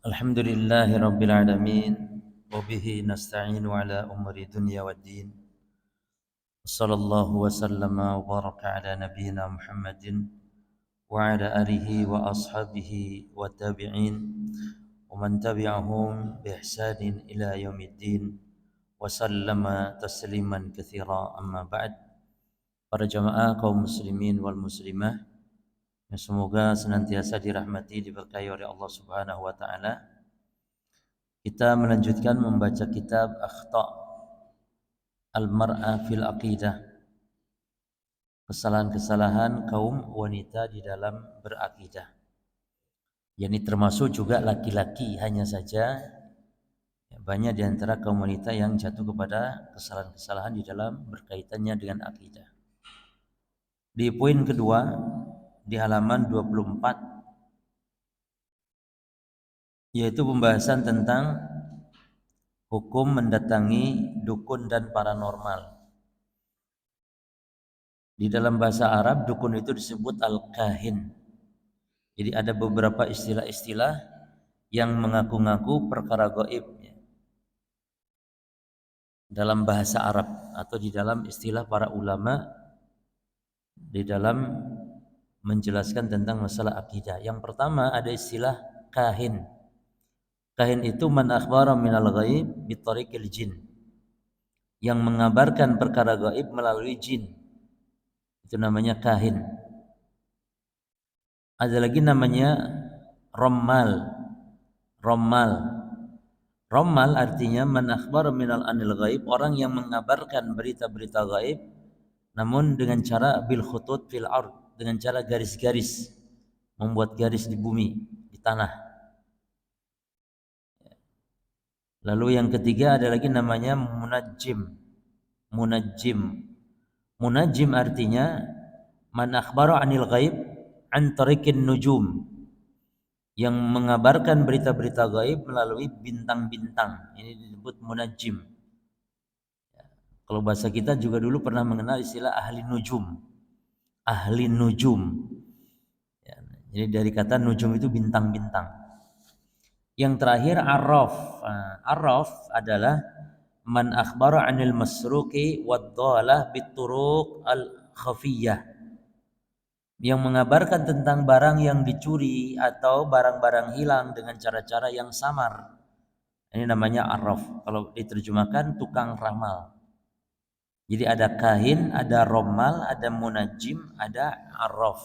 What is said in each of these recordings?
Alhamdulillahi Rabbil Alamin Wabihi nasta'inu ala umri dunya wa din Sallallahu wa sallama wa baraka ala nabiyyina Muhammadin Wa ala alihi wa ashabihi wa tabi'in Wa man tabi'ahum bi ihsanin ila yaumiddin Wa sallama tasliman katsira amma ba'd. Para jamaah kaum muslimin wal muslimah yang semoga senantiasa dirahmati diberkahi oleh Allah Subhanahu wa taala. Kita melanjutkan membaca kitab Akhta' Al-Mar'a fil Aqidah, kesalahan-kesalahan kaum wanita di dalam berakidah. Yani termasuk juga laki-laki, hanya saja banyak di antara kaum wanita yang jatuh kepada kesalahan-kesalahan di dalam berkaitannya dengan akidah. Di poin kedua di halaman 24 yaitu pembahasan tentang hukum mendatangi dukun dan paranormal. Di dalam bahasa Arab dukun itu disebut al-kahin. Jadi ada beberapa istilah-istilah yang mengaku-ngaku perkara gaib dalam bahasa Arab atau di dalam istilah para ulama di dalam menjelaskan tentang masalah akidah. Yang pertama ada istilah kahin. Kahin itu man akhbara minal ghaib bitariqil jin. Yang mengabarkan perkara gaib melalui jin. Itu namanya kahin. Ada lagi namanya rommal. Rommal artinya man akhbara minal anil ghaib, orang yang mengabarkan berita-berita gaib namun dengan cara bil khutut fil ard, dengan cara garis-garis, membuat garis di bumi, di tanah. Lalu yang ketiga ada lagi namanya munajjim. Munajjim artinya man akhbara anil ghaib an tariqin nujum, yang mengabarkan berita-berita gaib melalui bintang-bintang. Ini disebut munajjim. Kalau bahasa kita juga dulu pernah mengenal istilah ahli nujum. Ahli nujum. Ya, jadi dari kata nujum itu bintang-bintang. Yang terakhir arraf. Arraf adalah man akhbara anil masruqi wad-dhalah bituruq al-khafiyah, yang mengabarkan tentang barang yang dicuri atau barang-barang hilang dengan cara-cara yang samar. Ini namanya arraf. Kalau diterjemahkan tukang ramal. Jadi ada kahin, ada romal, ada munajim, ada arraf.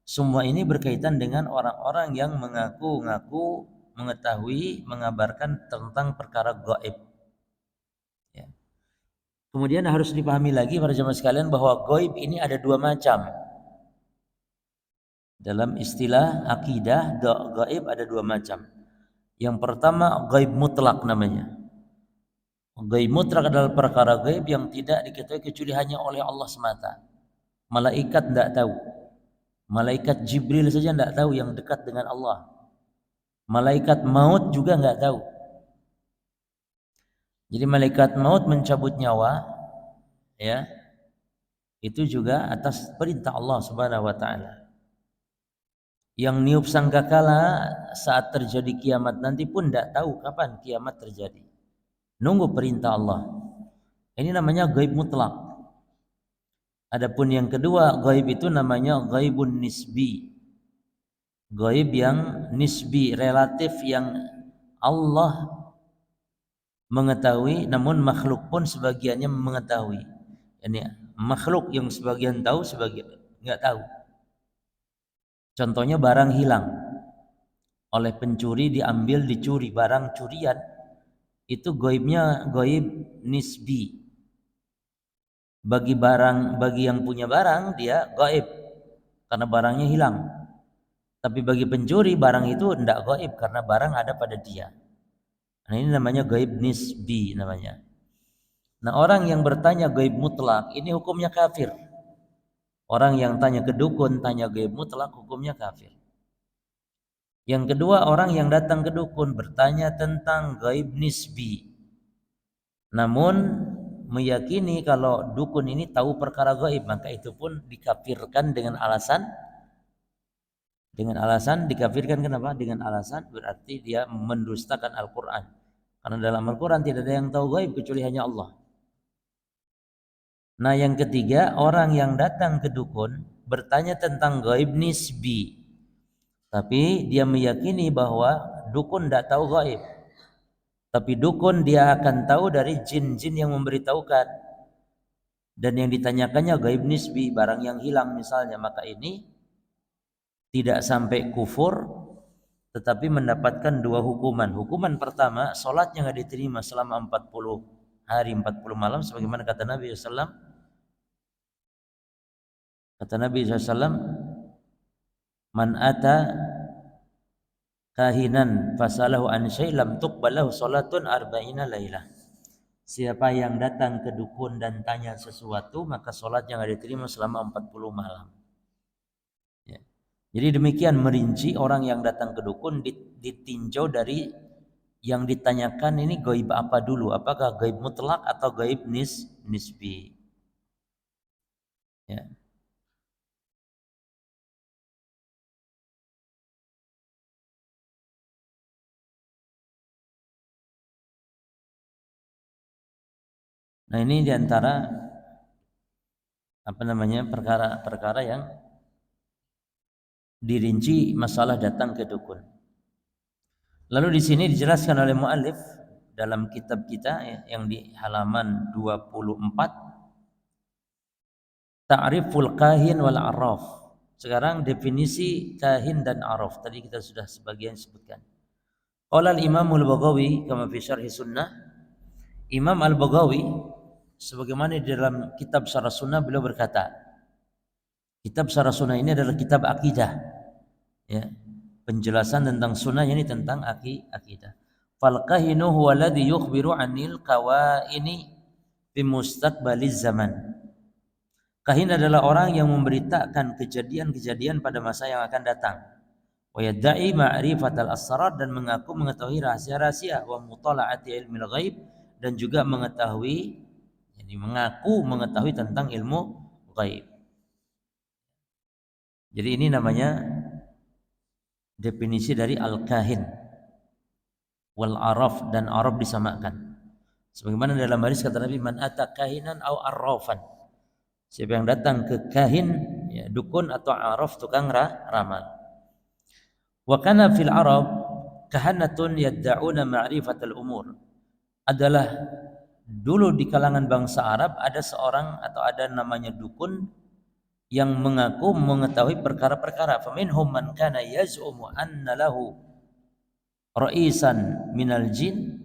Semua ini berkaitan dengan orang-orang yang mengaku-ngaku mengetahui, mengabarkan tentang perkara gaib. Ya. Kemudian harus dipahami lagi para jemaah sekalian bahwa gaib ini ada dua macam. Dalam istilah akidah, gaib ada dua macam. Yang pertama gaib mutlak namanya. Gaib mutlak adalah perkara gaib yang tidak diketahui kecuali hanya oleh Allah semata. Malaikat tidak tahu. Malaikat Jibril saja tidak tahu yang dekat dengan Allah. Malaikat maut juga nggak tahu. Jadi malaikat maut mencabut nyawa, ya, itu juga atas perintah Allah Subhanahu wa taala. Yang niup sangkakala saat terjadi kiamat nanti pun tidak tahu kapan kiamat terjadi. Nunggu perintah Allah. Ini namanya gaib mutlak. Adapun yang kedua, gaib itu namanya gaibun nisbi. Gaib yang nisbi, relatif, yang Allah mengetahui namun makhluk pun sebagiannya mengetahui. Ini makhluk yang sebagian tahu, sebagian enggak tahu. Contohnya barang hilang oleh pencuri, diambil, dicuri, barang curian, itu gaibnya gaib nisbi. Bagi yang punya barang dia gaib karena barangnya hilang. Tapi bagi pencuri barang itu tidak gaib karena barang ada pada dia. Nah, ini namanya gaib nisbi namanya. Nah, orang yang bertanya gaib mutlak ini hukumnya kafir. Orang yang tanya ke dukun tanya gaib mutlak hukumnya kafir. Yang kedua, orang yang datang ke dukun bertanya tentang gaib nisbi, namun meyakini kalau dukun ini tahu perkara gaib, maka itu pun dikafirkan dengan alasan Dengan alasan dikafirkan, kenapa? Dengan alasan berarti dia mendustakan Al-Quran. Karena dalam Al-Quran tidak ada yang tahu gaib kecuali hanya Allah. Nah yang ketiga, orang yang datang ke dukun bertanya tentang gaib nisbi. Tapi dia meyakini bahwa dukun tidak tahu gaib. Tapi dukun dia akan tahu dari jin-jin yang memberitahukan. Dan yang ditanyakannya gaib nisbi, barang yang hilang misalnya. Maka ini tidak sampai kufur, tetapi mendapatkan dua hukuman. Hukuman pertama, sholatnya nggak diterima selama 40 hari 40 malam, sebagaimana kata Nabi SAW. Kata Nabi SAW, man ata kahinan fasalahu an syai' lam tuqbalahu salatun arba'ina lailah. Siapa yang datang ke dukun dan tanya sesuatu, maka sholatnya nggak diterima selama 40 malam. Ya. Jadi demikian merinci orang yang datang ke dukun ditinjau dari yang ditanyakan ini gaib apa dulu, apakah gaib mutlak atau gaib nisbi. Ya. Nah ini diantara perkara-perkara yang dirinci masalah datang ke dukun. Lalu di sini dijelaskan oleh muallif dalam kitab kita yang di halaman 24, ta'riful kahin wal arraf. Sekarang definisi kahin dan arraf. Tadi kita sudah sebagian sebutkan. Qala al-Imam al-Baghawi kama fi syarh sunnah. Imam al-Baghawi sebagaimana di dalam kitab Syarah Sunnah beliau berkata, kitab Syarah Sunnah ini adalah kitab akidah. Ya. Penjelasan tentang sunnah ini tentang akidah. Fal kahinu huwa alladhi yukhbiru 'anil kawaini fi mustaqbaliz zaman. Kahin adalah orang yang memberitakan kejadian-kejadian pada masa yang akan datang. Wa yadda'i ma'rifatal asrar, dan mengaku mengetahui rahasia-rahasia, wa mutala'ati ilmil ghaib, dan juga mengetahui, jadi mengaku mengetahui tentang ilmu ghaib. Jadi ini namanya definisi dari al-kahin. Wal araf, dan araf disamakan. Sebagaimana dalam hadis kata Nabi, man ata kahinan au arrafan. Siapa yang datang ke kahin, ya, dukun atau araf, tukang ramal. Wa kana fil arab kahanatun yadda'una ma'rifatal umur. Adalah dulu di kalangan bangsa Arab ada seorang atau ada namanya dukun yang mengaku mengetahui perkara-perkara. Faminhum man kana yaz'umu anna lahu ra'isan minal jin.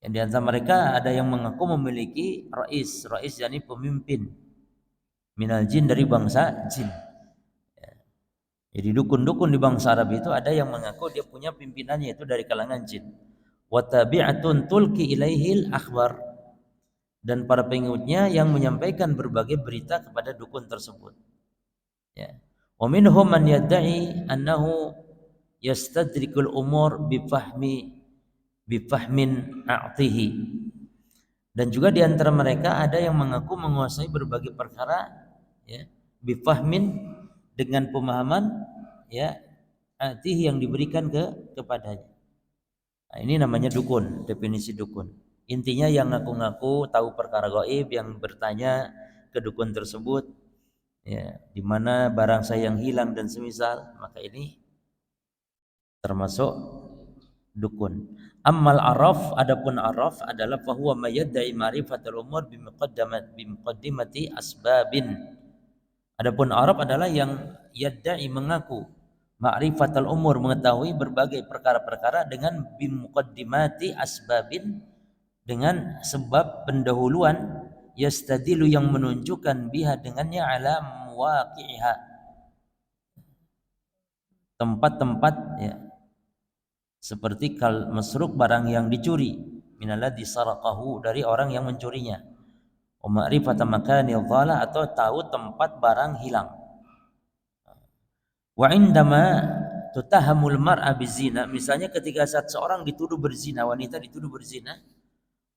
Yang di antara mereka ada yang mengaku memiliki rais yakni pemimpin, minal jin, dari bangsa jin. Jadi dukun-dukun di bangsa Arab itu ada yang mengaku dia punya pimpinannya itu dari kalangan jin. Wa tabi'atun tulki ilaihil akhbar, dan para pengikutnya yang menyampaikan berbagai berita kepada dukun tersebut. Ya. Wa minhum man yadda'i annahu yastadrikul umur bifahmin a'tihi. Dan juga di antara mereka ada yang mengaku menguasai berbagai perkara, ya, bifahmin, dengan pemahaman, ya, a'tihi, yang diberikan kepadanya. Nah, ini namanya dukun, definisi dukun. Intinya yang ngaku-ngaku tahu perkara gaib, yang bertanya ke dukun tersebut, ya, di mana barang saya yang hilang dan semisal, maka ini termasuk dukun. Ammal araf, adapun araf adalah fahuwa mayyadda'i ma'rifatul umur bimuqaddimati asbabin. Adapun araf adalah yang yadda'i, mengaku, ma'rifatul umur, mengetahui berbagai perkara-perkara, dengan bimuqaddimati asbabin, dengan sebab pendahuluan, yastadilu, yang menunjukkan, biha, dengannya, ala muwaqi'iha, tempat-tempat, ya, seperti kal masruk, barang yang dicuri, minalladzi saraqahu, dari orang yang mencurinya, wa ma'rifata makanil dhala, atau tahu tempat barang hilang. Wa indama tutahamul mar'a bizina, misalnya ketika saat seorang dituduh berzina, wanita dituduh berzina,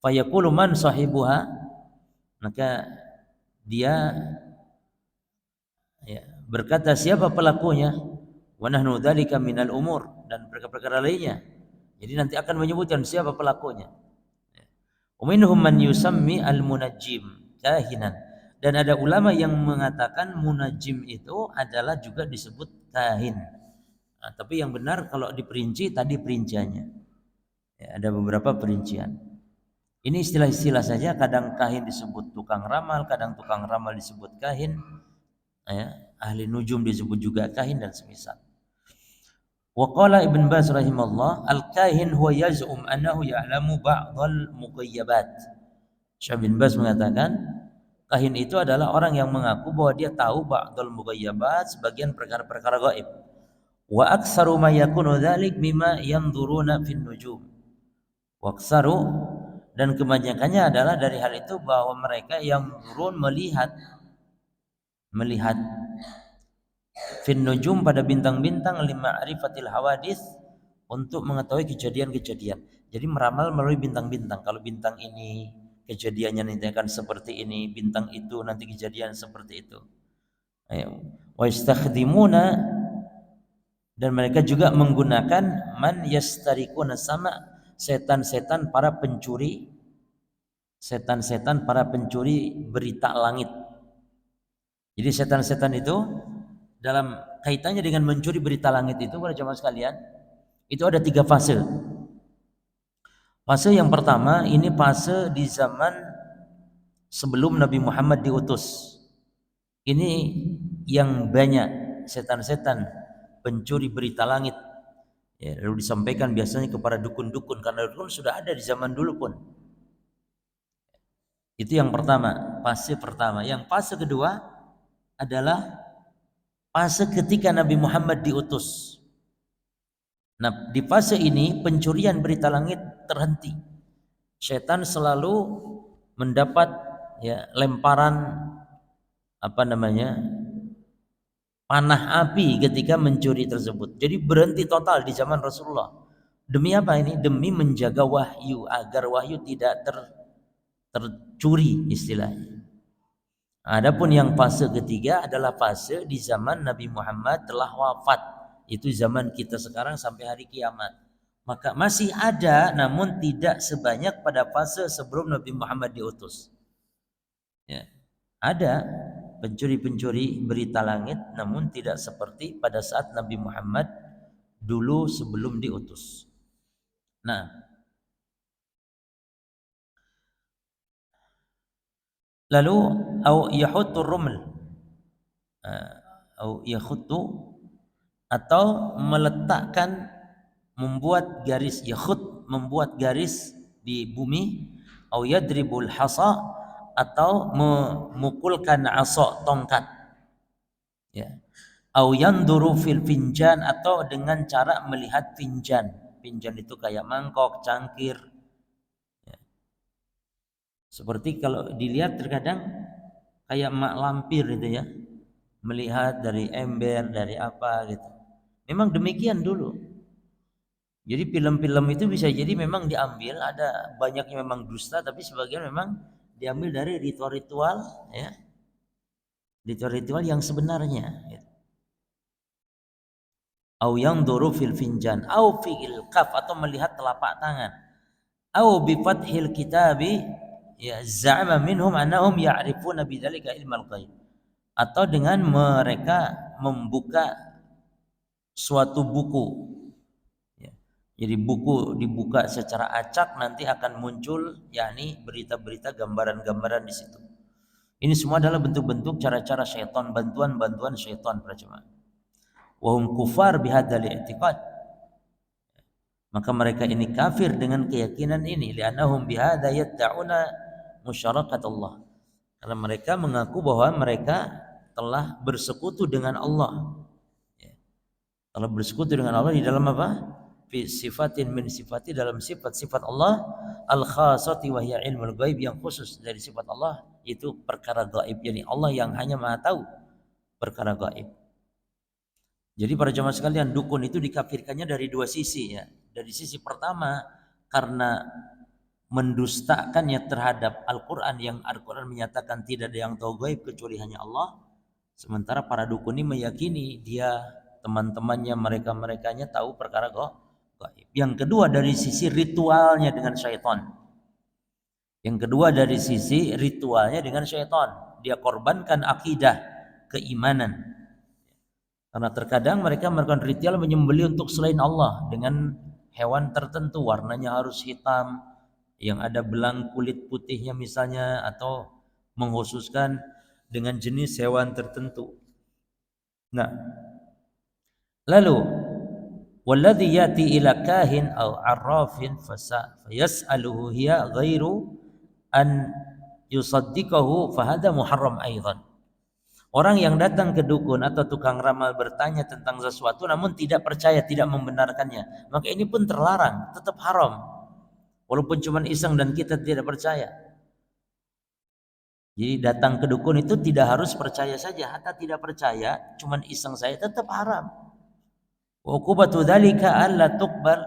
fayaqulu man sahibuha, maka dia, ya, berkata siapa pelakunya, Wa nahnu dzalika minal umur, dan perkara-perkara lainnya. Jadi nanti akan menyebutkan siapa pelakunya. Wa minhum man yusammi al-munajjim kahinan. Dan ada ulama yang mengatakan munajjim itu adalah juga disebut kahin. Nah, tapi yang benar kalau diperinci tadi perinciannya. Ya, ada beberapa perincian. Ini istilah-istilah saja, kadang kahin disebut tukang ramal, kadang tukang ramal disebut kahin. Ya, ahli nujum disebut juga kahin dan semisal. Wa qala Ibn Baz rahimahullah, al-kahin huwa yaz'um annahu ya'lamu ba'dal mughayyabat. Syekh bin Baz mengatakan, kahin itu adalah orang yang mengaku bahwa dia tahu ba'dal mughayyabat, sebagian perkara-perkara gaib. Wa aktsaru ma yakunu dzalik mimma yanzuruna fin nujum. Wa aktsaru, dan kebanyakannya adalah dari hal itu bahwa mereka yang turun melihat fin nujum pada bintang-bintang lima'rifatil hawadis, untuk mengetahui kejadian-kejadian. Jadi meramal melalui bintang-bintang. Kalau bintang ini kejadiannya nanti akan seperti ini, bintang itu nanti kejadian seperti itu. Wa istakhdimuna, dan mereka juga menggunakan man yastarikuna sama, setan-setan para pencuri, setan-setan para pencuri berita langit. Jadi setan-setan itu dalam kaitannya dengan mencuri berita langit itu, para jemaah sekalian, itu ada 3 fase. Fase yang pertama ini fase di zaman sebelum Nabi Muhammad diutus. Ini yang banyak setan-setan pencuri berita langit. Ya, lalu disampaikan biasanya kepada dukun-dukun, karena dukun sudah ada di zaman dulu pun. Itu yang pertama, fase pertama. Yang fase kedua adalah fase ketika Nabi Muhammad diutus. Nah, di fase ini pencurian berita langit terhenti. Setan selalu mendapat lemparan panah api ketika mencuri tersebut. Jadi berhenti total di zaman Rasulullah. Demi apa ini? Demi menjaga wahyu, agar wahyu tidak tercuri istilahnya. Adapun yang fase ketiga adalah fase di zaman Nabi Muhammad telah wafat. Itu zaman kita sekarang sampai hari kiamat. Maka masih ada, namun tidak sebanyak pada fase sebelum Nabi Muhammad diutus. Ya. Ada pencuri-pencuri berita langit, namun tidak seperti pada saat Nabi Muhammad dulu sebelum diutus. Nah, lalu au yahuttur ruml, au yahuttu, atau meletakkan, membuat garis, yakhut, membuat garis di bumi, au yadribul hasa, atau memukulkan asa, tongkat, ya, au yanduru fil finjan, atau dengan cara melihat finjan. Finjan itu kayak mangkok, cangkir, ya. Seperti kalau dilihat terkadang kayak mak lampir itu ya, melihat dari ember, dari apa gitu. Memang demikian dulu. Jadi film-film itu bisa jadi memang diambil, ada banyaknya memang dusta, tapi sebagian memang diambil dari ritual-ritual, ya, ritual-ritual yang sebenarnya. Au yanzuru fil finjan, au fil kaf, atau melihat telapak tangan. Au bi fathil kitabi, ya, za'ama minhum annahum ya'rifuna bidzalika ilmal ghaib. Atau dengan mereka membuka suatu buku. Jadi buku dibuka secara acak, nanti akan muncul yakni berita-berita, gambaran-gambaran di situ. Ini semua adalah bentuk-bentuk cara-cara syaitan, bantuan-bantuan syaitan para jemaah. Wa hum kufar bihadzal i'tiqad. Maka mereka ini kafir dengan keyakinan ini, li'annahum bihadza yad'una musyarakat Allah. Karena mereka mengaku bahwa mereka telah bersekutu dengan Allah. Telah bersekutu dengan Allah di dalam apa? Fi sifatin min sifati, dalam sifat-sifat Allah, al khasati wa hiya ilmul ghaib, yang khusus dari sifat Allah itu perkara gaib. Jadi Allah yang hanya Maha tahu perkara gaib. Jadi para jemaah sekalian, dukun itu dikafirkannya dari 2 sisi ya. Dari sisi pertama karena mendustakannya terhadap Al-Qur'an, yang Al-Qur'an menyatakan tidak ada yang tahu gaib kecuali hanya Allah. Sementara para dukun ini meyakini dia teman-temannya, mereka-merekanya tahu perkara gaib. Yang kedua dari sisi ritualnya dengan syaitan. Yang kedua dari sisi ritualnya dengan syaitan. Dia korbankan akidah, keimanan. Karena terkadang mereka melakukan ritual menyembelih untuk selain Allah dengan hewan tertentu, warnanya harus hitam, yang ada belang kulit putihnya misalnya, atau mengkhususkan dengan jenis hewan tertentu. Nah, lalu walladhi yati ila kahin aw arrafin fayas'aluhu hiya ghairu an yusaddiqahu fahada muharram aidan. Orang yang datang ke dukun atau tukang ramal bertanya tentang sesuatu namun tidak percaya, tidak membenarkannya, maka ini pun terlarang, tetap haram. Walaupun cuma iseng dan kita tidak percaya. Jadi datang ke dukun itu tidak harus percaya saja, hatta tidak percaya, cuma iseng saya tetap haram. Wa uqubatu dzalika alla tuqbal,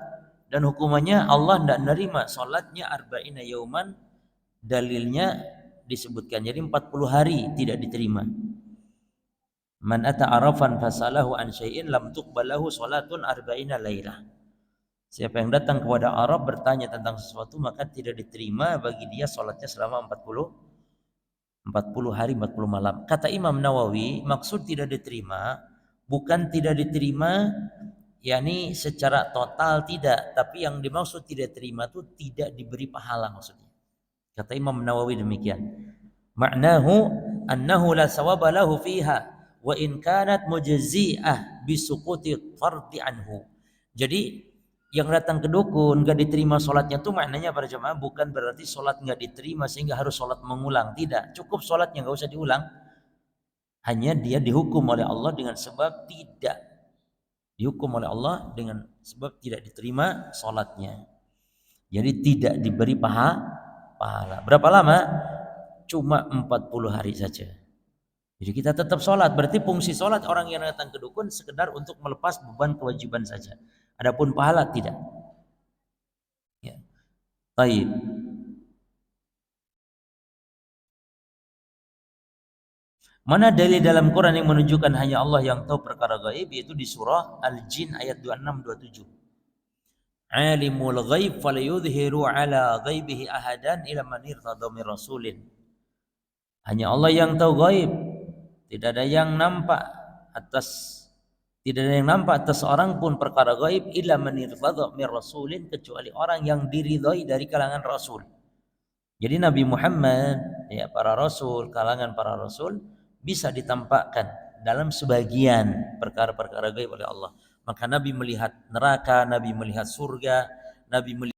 dan hukumannya Allah tidak nerima salatnya arba'ina yauman, dalilnya disebutkan jadi 40 hari tidak diterima. Man ata arafan fasalahu an syai'in lam tuqbalahu salatun arba'ina lailah. Siapa yang datang kepada Arab bertanya tentang sesuatu maka tidak diterima bagi dia salatnya selama 40 hari 40 malam. Kata Imam Nawawi, maksud tidak diterima bukan tidak diterima yakni secara total tidak, tapi yang dimaksud tidak terima itu tidak diberi pahala maksudnya. Kata Imam Nawawi demikian. Ma'nahu annahu la sawaba lahu fiha wa in kanat mujzi'ah bisuquti fardhi anhu. Jadi yang datang ke dukun gak diterima sholatnya itu maknanya para jemaah bukan berarti sholat gak diterima sehingga harus sholat mengulang. Tidak, cukup sholatnya gak usah diulang. Hanya dia dihukum oleh Allah dengan sebab tidak dihukum oleh Allah dengan sebab tidak diterima sholatnya. Jadi tidak diberi pahala. Berapa lama? Cuma 40 hari saja. Jadi kita tetap sholat. Berarti fungsi sholat orang yang datang ke dukun sekedar untuk melepas beban kewajiban saja. Adapun pahala tidak. Ya. Baik. Mana dalil dalam Quran yang menunjukkan hanya Allah yang tahu perkara gaib, yaitu di surah Al-Jin ayat 26-27. Alimul ghaib falyudhiru ala ghaibihi ahadan ila man irtada min rasulin. Hanya Allah yang tahu gaib. Tidak ada yang nampak atas orang pun perkara gaib illa man irtada min rasulin, kecuali orang yang diridhai dari kalangan rasul. Jadi Nabi Muhammad, ya para rasul, kalangan para rasul bisa ditampakkan dalam sebagian perkara-perkara gaib oleh Allah. Maka Nabi melihat neraka, Nabi melihat surga, Nabi melihat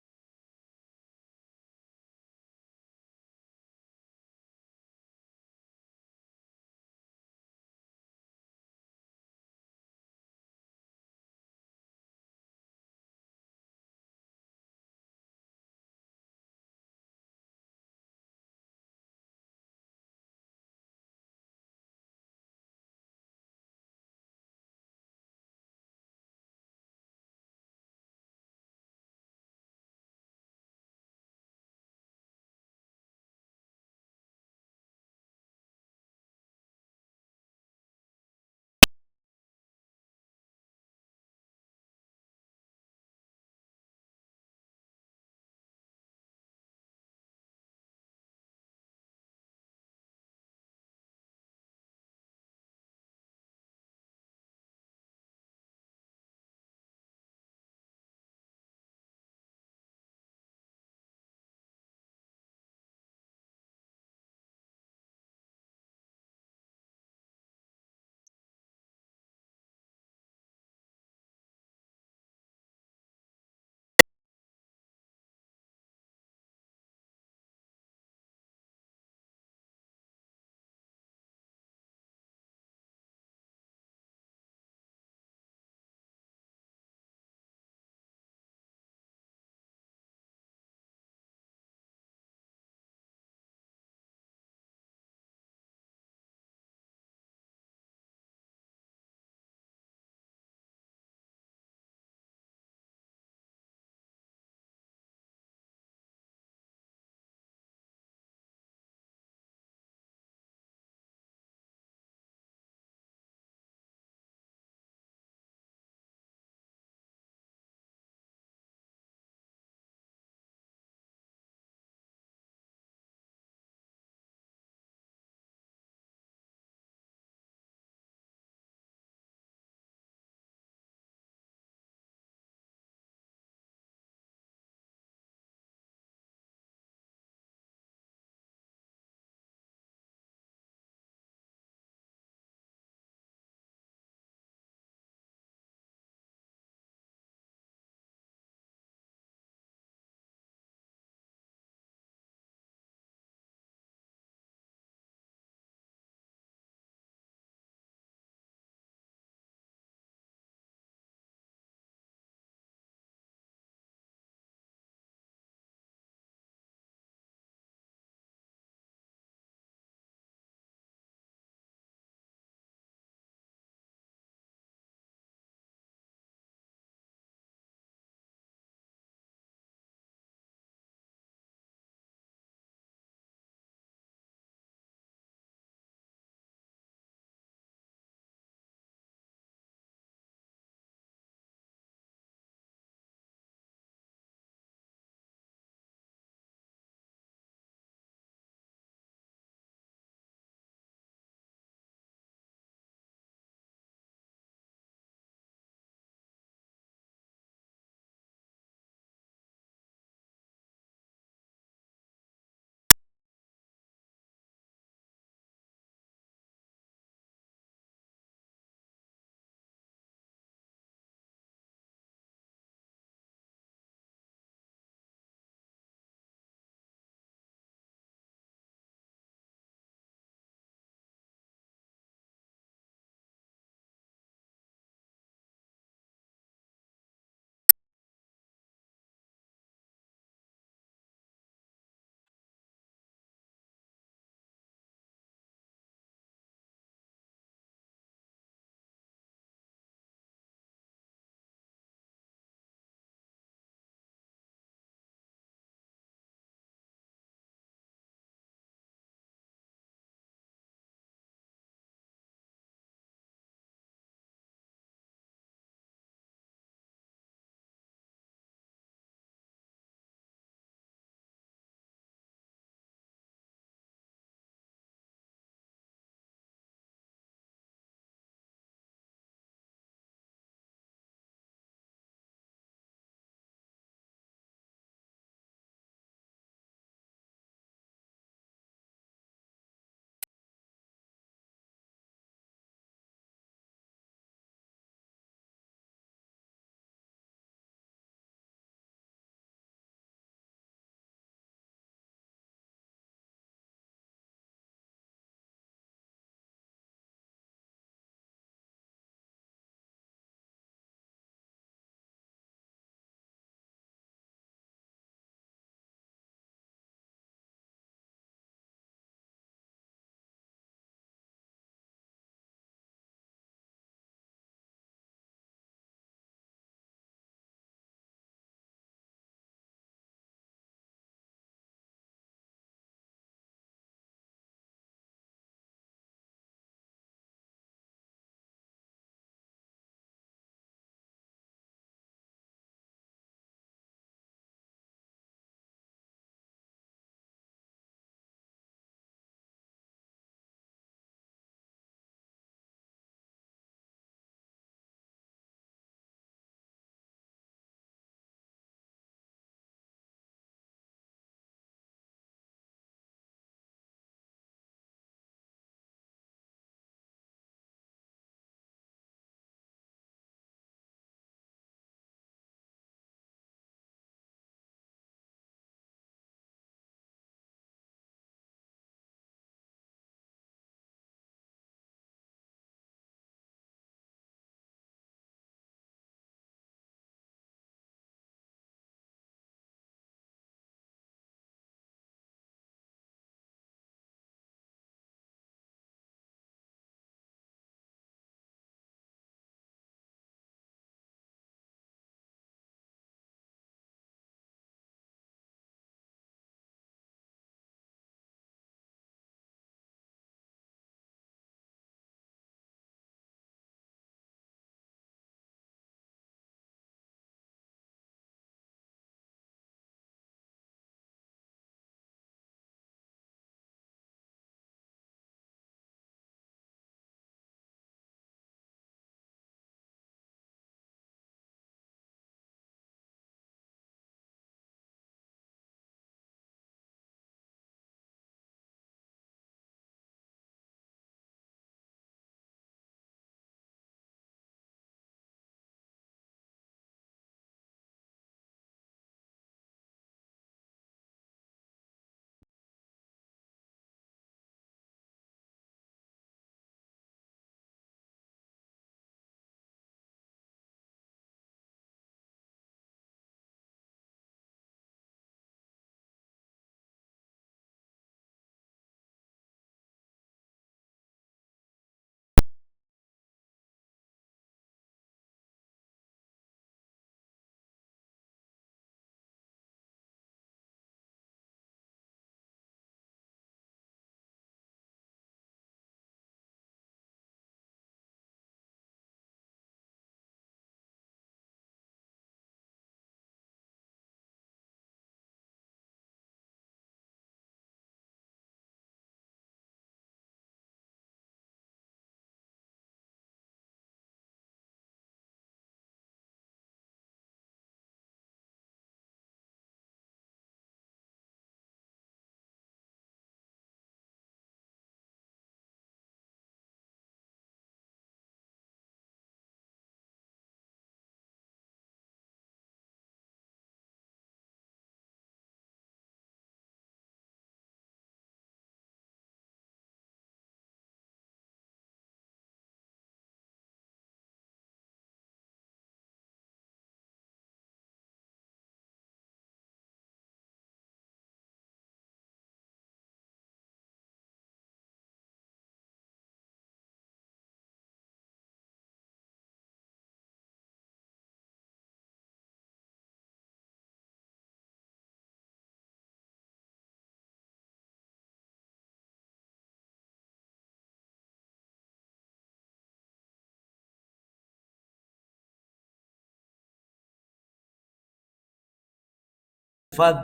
fad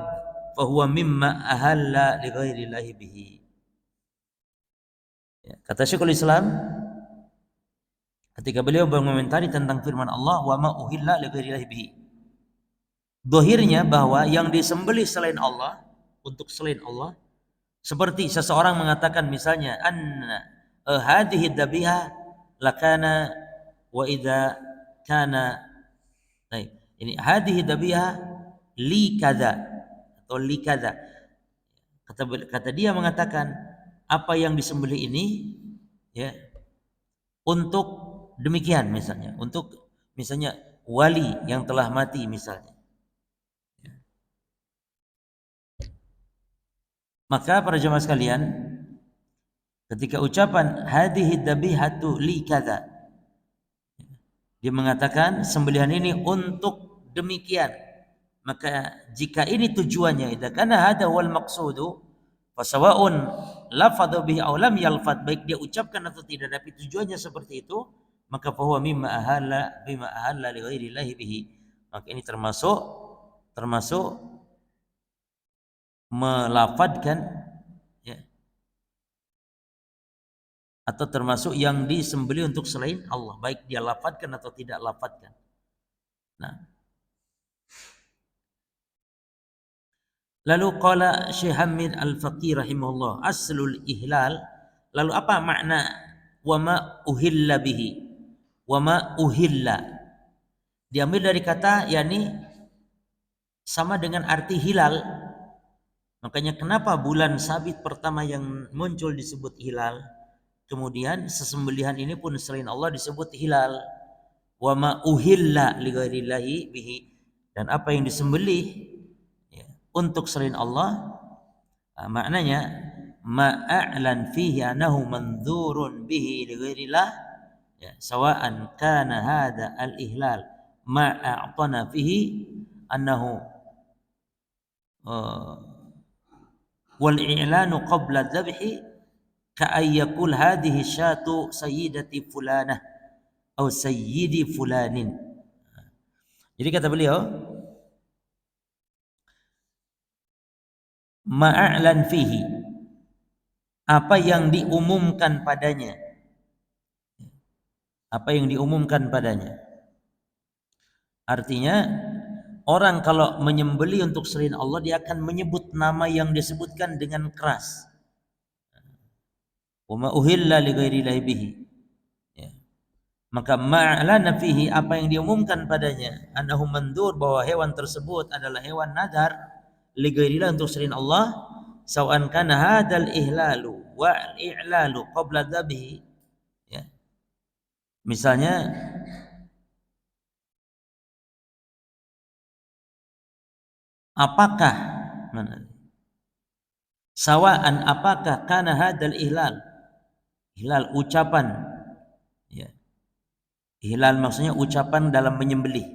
fahuwa mimma ahalla li ghairillahi bihi. Ya, kata Syekhul Islam ketika beliau mengomentari tentang firman Allah wa ma uhilla li ghairillahi bihi. Dohirnya bahwa yang disembelih selain Allah, untuk selain Allah, seperti seseorang mengatakan misalnya anna hadhihi dabiha lakana wa idza kana, baik, ini hadhihi dabiha li kadza atau li kadza. Kata dia mengatakan apa yang disembelih ini ya untuk demikian, misalnya untuk misalnya wali yang telah mati misalnya. Maka para jemaah sekalian, ketika ucapan hadhihi dabihatu li kadza, dia mengatakan sembelihan ini untuk demikian. Maka jika ini tujuannya, idza kana hada wal maqsudu fasawaun lafadhu bihi aw lam yalfad, baik dia ucapkan atau tidak, tapi tujuannya seperti itu, maka fahuwa mimma ahalla bima ahalla li ghairillahi bihi. Maka ini termasuk melafadkan ya, atau termasuk yang disembelih untuk selain Allah, baik dia lafadkan atau tidak lafadkan. Nah, lalu qala Syekh Hamid Al-Faqih rahimahullah, aslul ihlal, lalu apa makna wa ma uhilla bihi? Wa ma uhilla diambil dari kata yakni sama dengan arti hilal. Makanya kenapa bulan sabit pertama yang muncul disebut hilal, kemudian sesembelihan ini pun selain Allah disebut hilal. Wa ma uhilla li ghairillahi bihi, dan apa yang disembelih ya, untuk selain Allah, maknanya ma'a'lan fihi annahu mandzurun bihi li ghairillah ya, sawa'an kana hadha al-ihlal ma'a'tana fihi annahu wal i'lanu qabla dzabhi ka'ayyakul hadhihi syatu sayyidati fulanah atau sayyidi fulanin. Jadi kata beliau ma'a'lan fihi, apa yang diumumkan padanya, apa yang diumumkan padanya. Artinya orang kalau menyembelih untuk selain Allah, dia akan menyebut nama yang disebutkan dengan keras. Wa ma uhilla li ghairillahi bihi. Ya. Maka ma'lana fihi, apa yang diumumkan padanya, annahu mandur, bahwa hewan tersebut adalah hewan nadar li ghairillah, untuk selain Allah, sawan kana hadzal ihlalu wa i'lalu qabla dzabhi. Ya. Misalnya apakah sawaan, apakah kana hadzal ihlal, hilal ucapan ya, hilal maksudnya ucapan dalam menyembelih,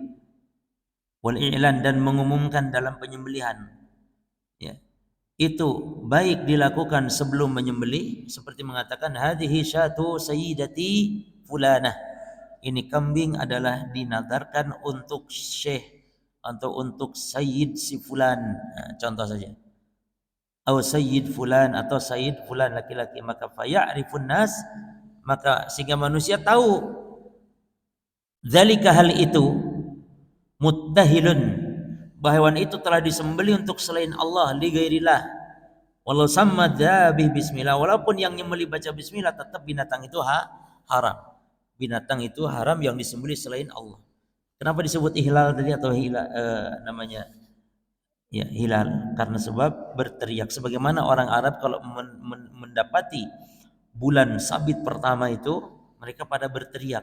wal i'lan dan mengumumkan dalam penyembelihan ya, itu baik dilakukan sebelum menyembelih, seperti mengatakan hadhihi syatu sayyidati fulanah, ini kambing adalah dinadarkan untuk syekh atau untuk sayyid si fulan, nah, contoh saja, atau sayyid fulan atau sayyid fulan laki-laki, maka faya'rifun nas, maka sehingga manusia tahu zalika, hal itu, muttahilun, bahwa hewan itu telah disembelih untuk selain Allah, li ghairillah, walau sama dzabih bismillah, walaupun yang nyembelih baca bismillah, tetap binatang itu haram. Binatang itu haram yang disembelih selain Allah. Kenapa disebut ihlal tadi atau hilal, namanya ya hilal? Karena sebab berteriak, sebagaimana orang Arab kalau mendapati bulan sabit pertama itu, mereka pada berteriak,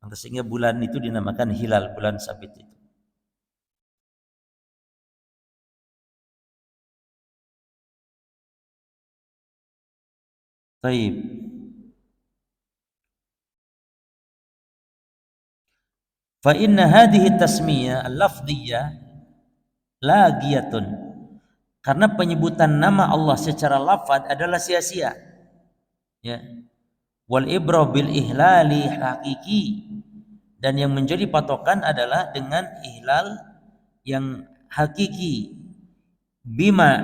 maka sehingga bulan itu dinamakan hilal, bulan sabit itu. Baik. Fa inna hadhihi tasmiyah al-lafdhiyah lagiyatun, karena penyebutan nama Allah secara lafaz adalah sia-sia. Ya. Wal ibra bil ihlali hakiki, dan yang menjadi patokan adalah dengan ihlal yang hakiki, bima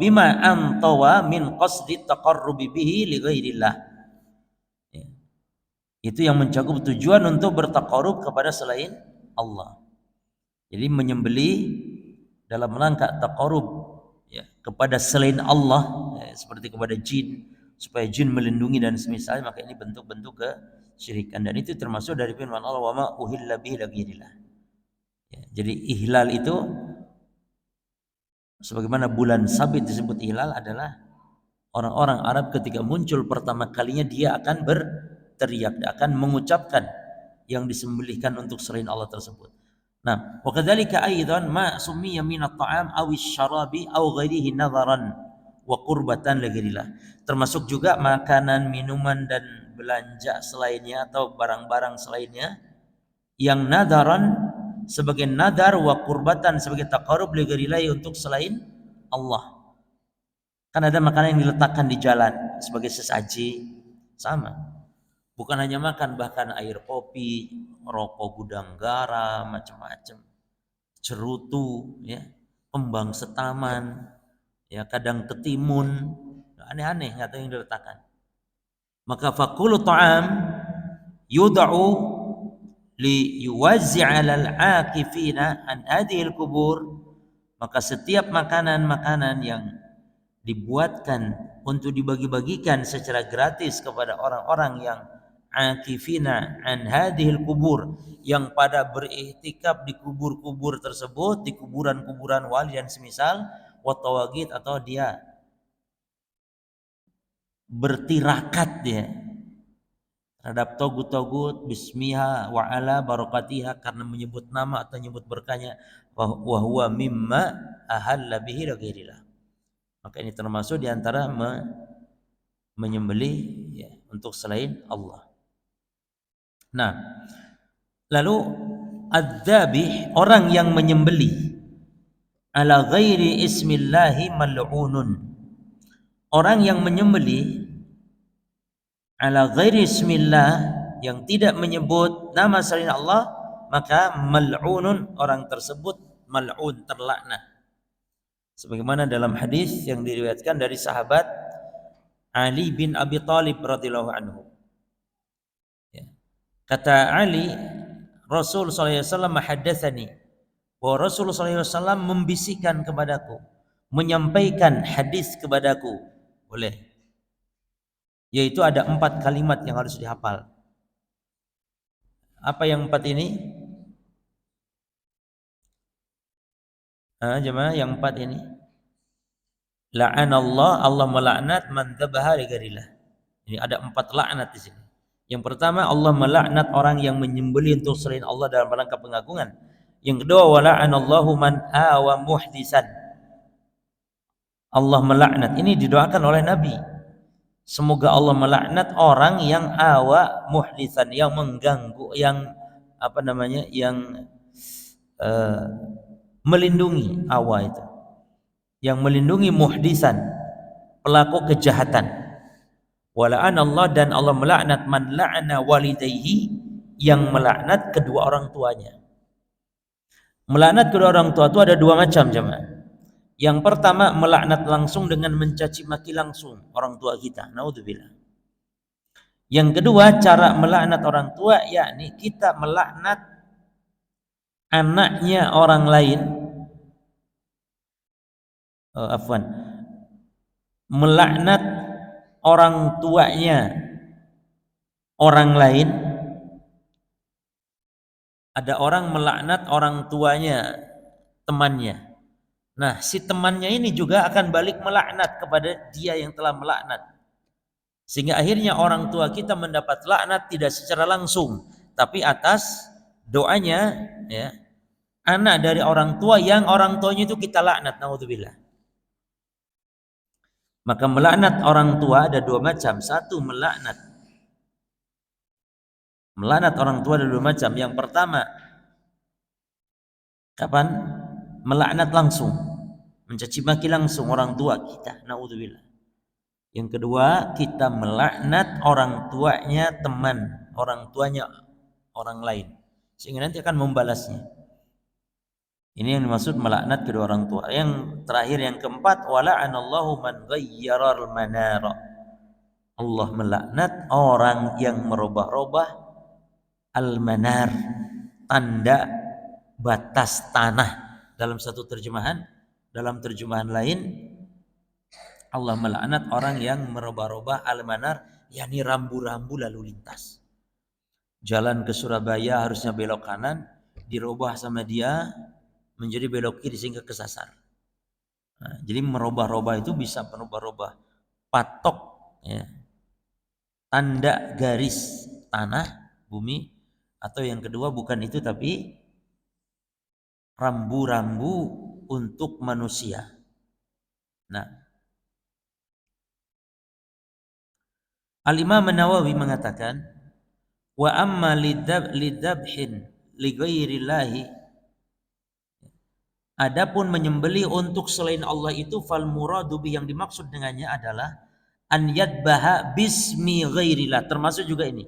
bima antawa min qasdi taqarrubi bihi li ghairillah. Ya. Itu yang mencakup tujuan untuk bertaqarrub kepada selain Allah. Jadi menyembelih dalam rangka taqarrub ya, kepada selain Allah ya, seperti kepada jin supaya jin melindungi dan semisalnya, maka ini bentuk-bentuk kesyirikan dan itu termasuk dari firman Allah wa ma uhilla bihi li ghairillah. Ya, jadi ihlal itu sebagaimana bulan sabit disebut ihlal adalah orang-orang Arab ketika muncul pertama kalinya dia akan berteriak, akan mengucapkan yang disembelihkan untuk selain Allah tersebut. Nah, wa kadzalika aidan ma summiya min at-ta'am aw asy-syarabi aw ghairihi nadharan wa qurbatan li ghairillah. Termasuk juga makanan, minuman dan belanja selainnya atau barang-barang selainnya yang nadaran sebagai nadar wa qurbatan sebagai taqarrub li ghairillah untuk selain Allah. Kan ada makanan yang diletakkan di jalan sebagai sesaji, sama. Bukan hanya makan, bahkan air kopi, rokok gudang garam, macam-macam, cerutu, ya, kembang setaman, ya, kadang ketimun, aneh-aneh nggak tahu yang diletakkan. Maka fakulu ta'am yud'u li yuwazzi'a 'alal 'akifina an hadhil kubur. Maka setiap makanan-makanan yang dibuatkan untuk dibagi-bagikan secara gratis kepada orang-orang yang akifina an hadhil kubur, yang pada beriktikaf di kubur-kubur tersebut, di kuburan-kuburan wali dan semisal, wa tawagid atau dia bertirakat dia terhadap togut-togut bismiha wa ala barakatiha karena menyebut nama atau menyebut berkahnya, wa huwa mimma ahalla bihi ghairillah. Maka ini termasuk diantara menyembelih ya, untuk selain Allah. Nah, lalu adzabih, orang yang menyembelih ala ghairi ismillahi mal'unun. Orang yang menyembelih ala ghairi ismillah, yang tidak menyebut nama selain Allah, maka mal'unun, orang tersebut mal'un, terlaknat. Sebagaimana dalam hadis yang diriwayatkan dari sahabat Ali bin Abi Thalib radhiyallahu anhu. Ya. Kata Ali, Rasul sallallahu alaihi wasallam haddatsani, bahwa Rasul sallallahu alaihi wasallam membisikkan kepadaku, menyampaikan hadis kepadaku. Boleh. Yaitu ada 4 kalimat yang harus dihafal. Apa yang 4 ini? Jemaah, yang 4 ini. La'anallah, Allah melaknat man dzabaha li ghairillah. Ini ada 4 laknat di sini. Yang pertama, Allah melaknat orang yang menyembelih untuk selain Allah dalam rangka pengagungan. Yang kedua, wala'anallahu man awa muhdisan. Allah melaknat, ini didoakan oleh Nabi. Semoga Allah melaknat orang yang awa muhdisan, yang mengganggu, yang yang melindungi awa itu. Yang melindungi muhdisan, pelaku kejahatan. Wala'anallah, dan Allah melaknat man la'ana walidayhi, yang melaknat kedua orang tuanya. Melaknat kedua orang tua itu ada 2 macam, jemaah. Yang pertama, melaknat langsung dengan mencaci maki langsung orang tua kita, naudzubillah. Yang kedua, cara melaknat orang tua yakni kita melaknat anaknya orang lain. Melaknat orang tuanya orang lain. Ada orang melaknat orang tuanya temannya. Nah, si temannya ini juga akan balik melaknat kepada dia yang telah melaknat. Sehingga akhirnya orang tua kita mendapat laknat tidak secara langsung, tapi atas doanya ya, anak dari orang tua yang orang tuanya itu kita laknat, naudzubillah. Maka melaknat orang tua ada 2 macam. Satu, melaknat orang tua ada 2 macam. Yang pertama, kapan? Melaknat langsung, mencaci maki langsung orang tua kita, naudzubillah. Yang kedua, kita melaknat orang tuanya teman, orang tuanya orang lain, sehingga nanti akan membalasnya. Ini yang dimaksud melaknat kedua orang tua. Yang terakhir yang keempat, wala'anallahu man ghayyaral manara. Allah melaknat orang yang merubah-rubah al-manar, tanda batas tanah dalam satu terjemahan. Dalam terjemahan lain, Allah melaknat orang yang merubah-rubah al-manar, yakni rambu-rambu lalu lintas. Jalan ke Surabaya harusnya belok kanan, dirubah sama dia menjadi belok kiri sehingga kesasar. Nah, jadi merubah-rubah itu bisa merubah-rubah patok, ya, tanda garis tanah bumi, atau yang kedua bukan itu tapi rambu-rambu untuk manusia. Nah, Al-Imam An-Nawawi mengatakan, wa amma lidabhin li ghairillahi, adapun menyembelih untuk selain Allah itu, fal muradu yang dimaksud dengannya adalah an yadbaha bismi ghairillah, termasuk juga ini,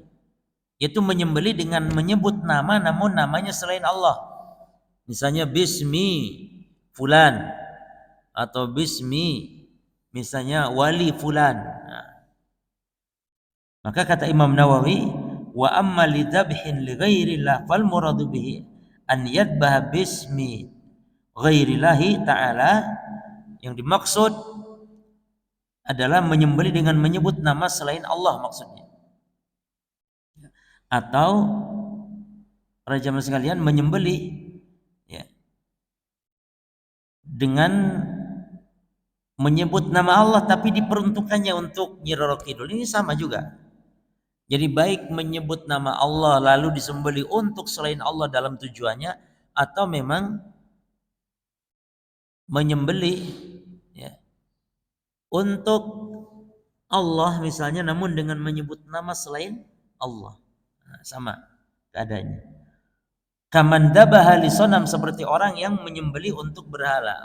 yaitu menyembelih dengan menyebut nama namun namanya selain Allah. Misalnya bismi fulan atau bismi misalnya wali fulan. Nah, maka kata Imam Nawawi, wa amma lidabhin li ghairillah fal muradu bihi an yadbaha bismi ghairillahi ta'ala, yang dimaksud adalah menyembelih dengan menyebut nama selain Allah maksudnya. Atau para jamaah sekalian, menyembelih, ya, dengan menyebut nama Allah tapi diperuntukannya untuk Nyi Roro Kidul, ini sama juga. Jadi baik menyebut nama Allah lalu disembelih untuk selain Allah dalam tujuannya, atau memang menyembelih, ya, untuk Allah misalnya namun dengan menyebut nama selain Allah. Nah, sama keadaannya. Kaman dabaha li sonam, seperti orang yang menyembelih untuk berhala,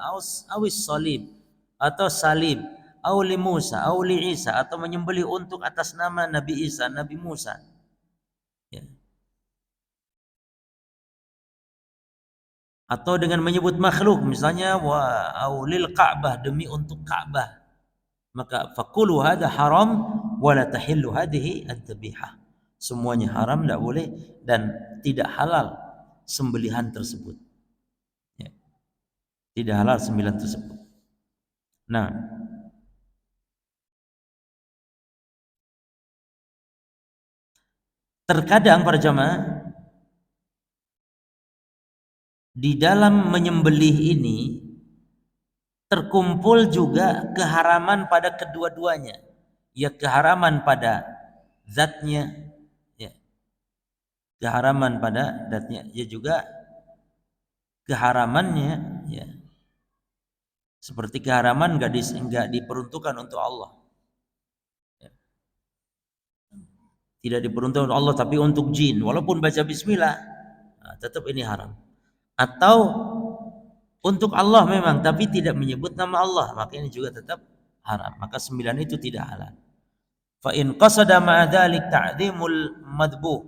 awis salib atau salib, au li Musa au li Isa, atau menyembelih untuk atas nama Nabi Isa, Nabi Musa, ya. Atau dengan menyebut makhluk misalnya wa au lil Ka'bah, demi untuk Ka'bah, maka faqulu hadza haram wa la tahillu hadhihi ad-dhabihah. Semuanya haram, tidak boleh dan tidak halal sembelihan tersebut, ya. Tidak halal sembelihan tersebut. Nah, terkadang para jamaah di dalam menyembelih ini terkumpul juga keharaman pada kedua-duanya, ya, keharaman pada zatnya, ya, keharaman pada zatnya, ya, juga keharamannya, ya, seperti keharaman enggak diperuntukkan untuk Allah, ya. Tidak diperuntukkan untuk Allah tapi untuk jin, walaupun baca bismillah, nah, tetap ini haram. Atau untuk Allah memang tapi tidak menyebut nama Allah, maka ini juga tetap haram. Maka 9 itu tidak halal. Fa in qasada ma'a dzalik ta'dhimul madbuh,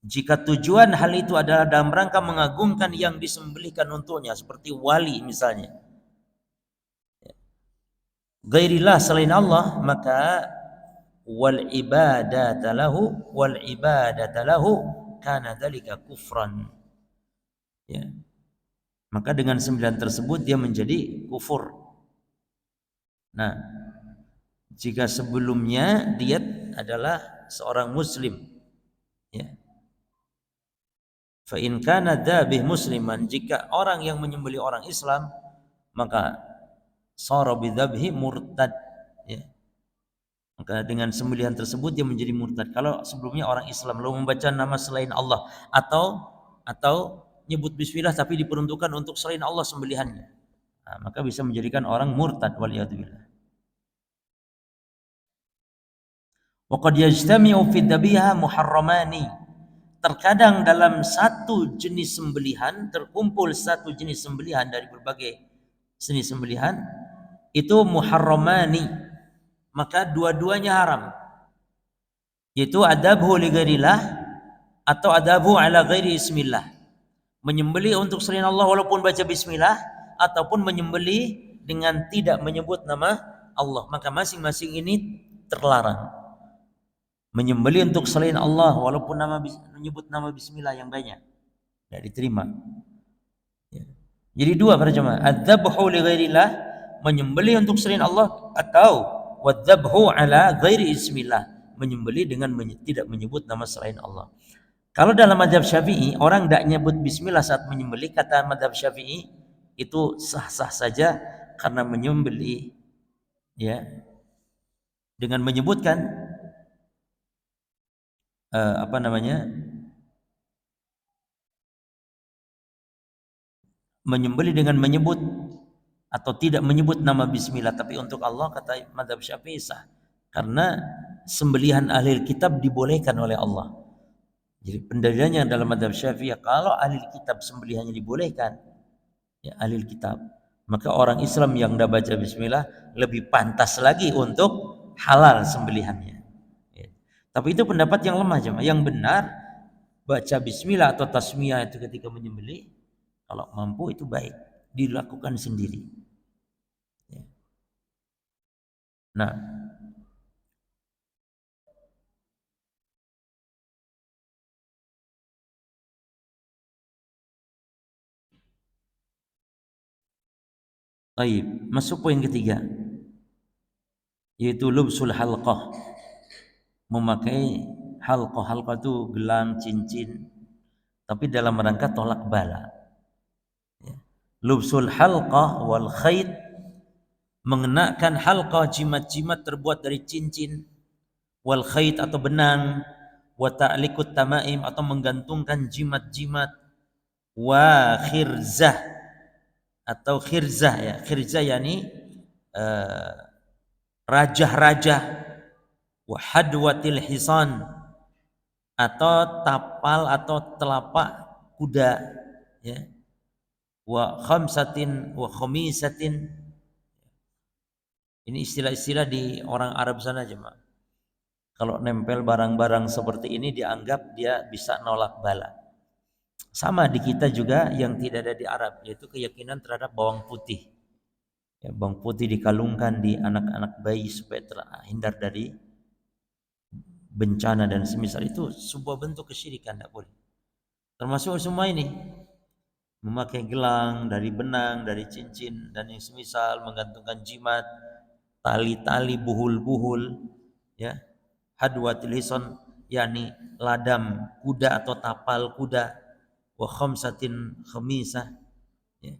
jika tujuan hal itu adalah dalam rangka mengagungkan yang disembelihkan untuknya, seperti wali misalnya, ghairillah selain Allah, maka wal ibadata lahu kana dzalika kufran, ya. Maka dengan 9 tersebut dia menjadi kufur. Nah, jika sebelumnya dia adalah seorang muslim, ya. Fa in kana dzabih musliman, jika orang yang menyembelih orang Islam, maka sara bidzabhi murtad, ya. Maka dengan sembelihan tersebut dia menjadi murtad. Kalau sebelumnya orang Islam lalu membaca nama selain Allah, atau nyebut bismillah tapi diperuntukkan untuk selain Allah sembelihannya, nah, maka bisa menjadikan orang murtad, waliyadzubillah. Wa qad yajtami'u fi dhabiha muharramani, terkadang dalam satu jenis sembelihan terkumpul satu jenis sembelihan dari berbagai jenis sembelihan itu muharramani, maka dua-duanya haram, yaitu adabhu li ghairillah atau adabhu ala ghairi ismillah, Menyembelih untuk selain Allah walaupun baca bismillah, ataupun menyembelih dengan tidak menyebut nama Allah. Maka masing-masing ini terlarang. Menyembelih untuk selain Allah walaupun menyebut nama bismillah yang banyak tidak diterima. Ya. Jadi dua para jemaah, adzabhu li ghairillah, menyembelih untuk selain Allah, atau wadzabhu ala ghairi ismillah, menyembelih dengan tidak menyebut nama selain Allah. Kalau dalam mazhab Syafi'i, orang tidak nyebut bismillah saat menyembelih, kata mazhab Syafi'i itu sah-sah saja, karena menyembelih ya dengan menyebutkan menyembelih dengan menyebut atau tidak menyebut nama bismillah, tapi untuk Allah, kata mazhab Syafi'i sah, karena sembelihan ahli kitab dibolehkan oleh Allah. Jadi pendalilannya dalam mazhab Syafi'i, kalau ahli kitab sembelihannya dibolehkan, ya ahli kitab, maka orang Islam yang dah baca bismillah lebih pantas lagi untuk halal sembelihannya. Ya. Tapi itu pendapat yang lemah jemaah. Yang benar, baca bismillah atau tasmiyah itu ketika menyembelih, kalau mampu itu baik dilakukan sendiri. Ya. Nah, baik, masuk poin ketiga, yaitu lubsul halqah, memakai halqah. Halqah itu gelang, cincin, tapi dalam rangka tolak bala. Ya. Lubsul halqah wal khayt, mengenakan halqah, jimat-jimat terbuat dari cincin, wal khayt atau benang, wa ta'liqut tamaim atau menggantungkan jimat-jimat, wa khirzah atau khirzah, ya khirzah yakni rajah-rajah, wa hadwatil hisan atau tapal atau telapak kuda, ya, wa khamsatin wa khamisatin. Ini istilah-istilah di orang Arab sana jemaah. Kalau nempel barang-barang seperti ini dianggap dia bisa nolak bala. Sama di kita juga yang tidak ada di Arab, yaitu keyakinan terhadap bawang putih. Ya, bawang putih dikalungkan di anak-anak bayi supaya terhindar dari bencana dan semisal itu, sebuah bentuk kesyirikan, tidak boleh. Termasuk semua ini, memakai gelang dari benang, dari cincin dan yang semisal, menggantungkan jimat, tali-tali, buhul-buhul, ya, hadwatil hison, yakni ladam kuda atau tapal kuda, wa khamsatin khamisah, ya,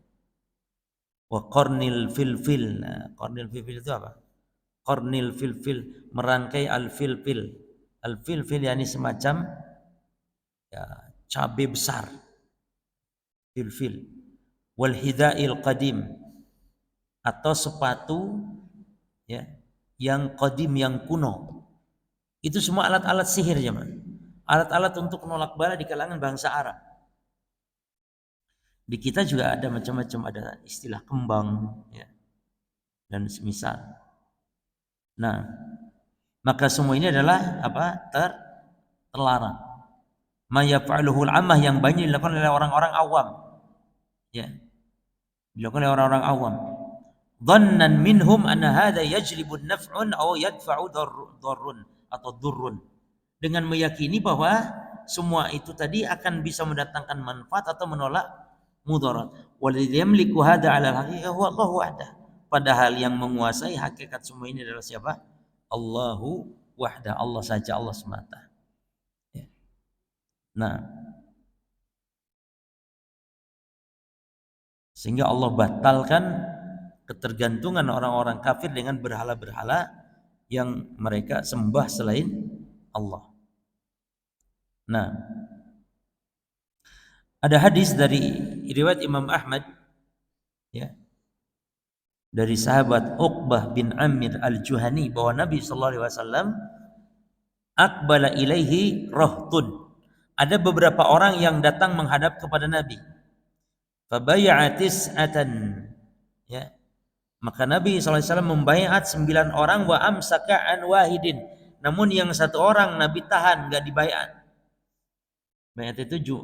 wa qarnil filfil. Nah, qarnil filfil itu apa? Qarnil filfil, merangkai al-filfil. Al-filfil yakni semacam ya, cabai besar, filfil. Wal hidail qadim, atau sepatu ya yang qadim, yang kuno. Itu semua alat-alat sihir ya, alat-alat untuk menolak bala di kalangan bangsa Arab. Di kita juga ada macam-macam, ada istilah kembang ya, dan semisal. Nah, maka semua ini adalah apa? Terlarang. Ma yaf'aluhul ammah, yang banyak dilakukan oleh orang-orang awam. Ya. Dilakukan oleh orang-orang awam. Dhannan minhum anna hadha yajlibu naf'un aw yadfa'u dharrun atau durrun. Dengan meyakini bahwa semua itu tadi akan bisa mendatangkan manfaat atau menolak mudarat. Walladzi yamliku hadha 'ala al-haqiqah huwa Allahu wahdah. Padahal yang menguasai hakikat semua ini adalah siapa? Allahu wahdah, Allah saja, Allah semata. Ya. Nah, sehingga Allah batalkan ketergantungan orang-orang kafir dengan berhala-berhala yang mereka sembah selain Allah. Nah, ada hadis dari riwayat Imam Ahmad ya, dari sahabat Uqbah bin Amir al-Juhani, bahwa Nabi sallallahu alaihi wasallam aqbala ilaihi rahtun. Ada beberapa orang yang datang menghadap kepada Nabi. Fabay'a tis'atan. Ya. Maka Nabi sallallahu alaihi wasallam membaiat 9 orang, wa amsaka an wahidin. Namun yang satu orang Nabi tahan, enggak dibaiat. Bayat itu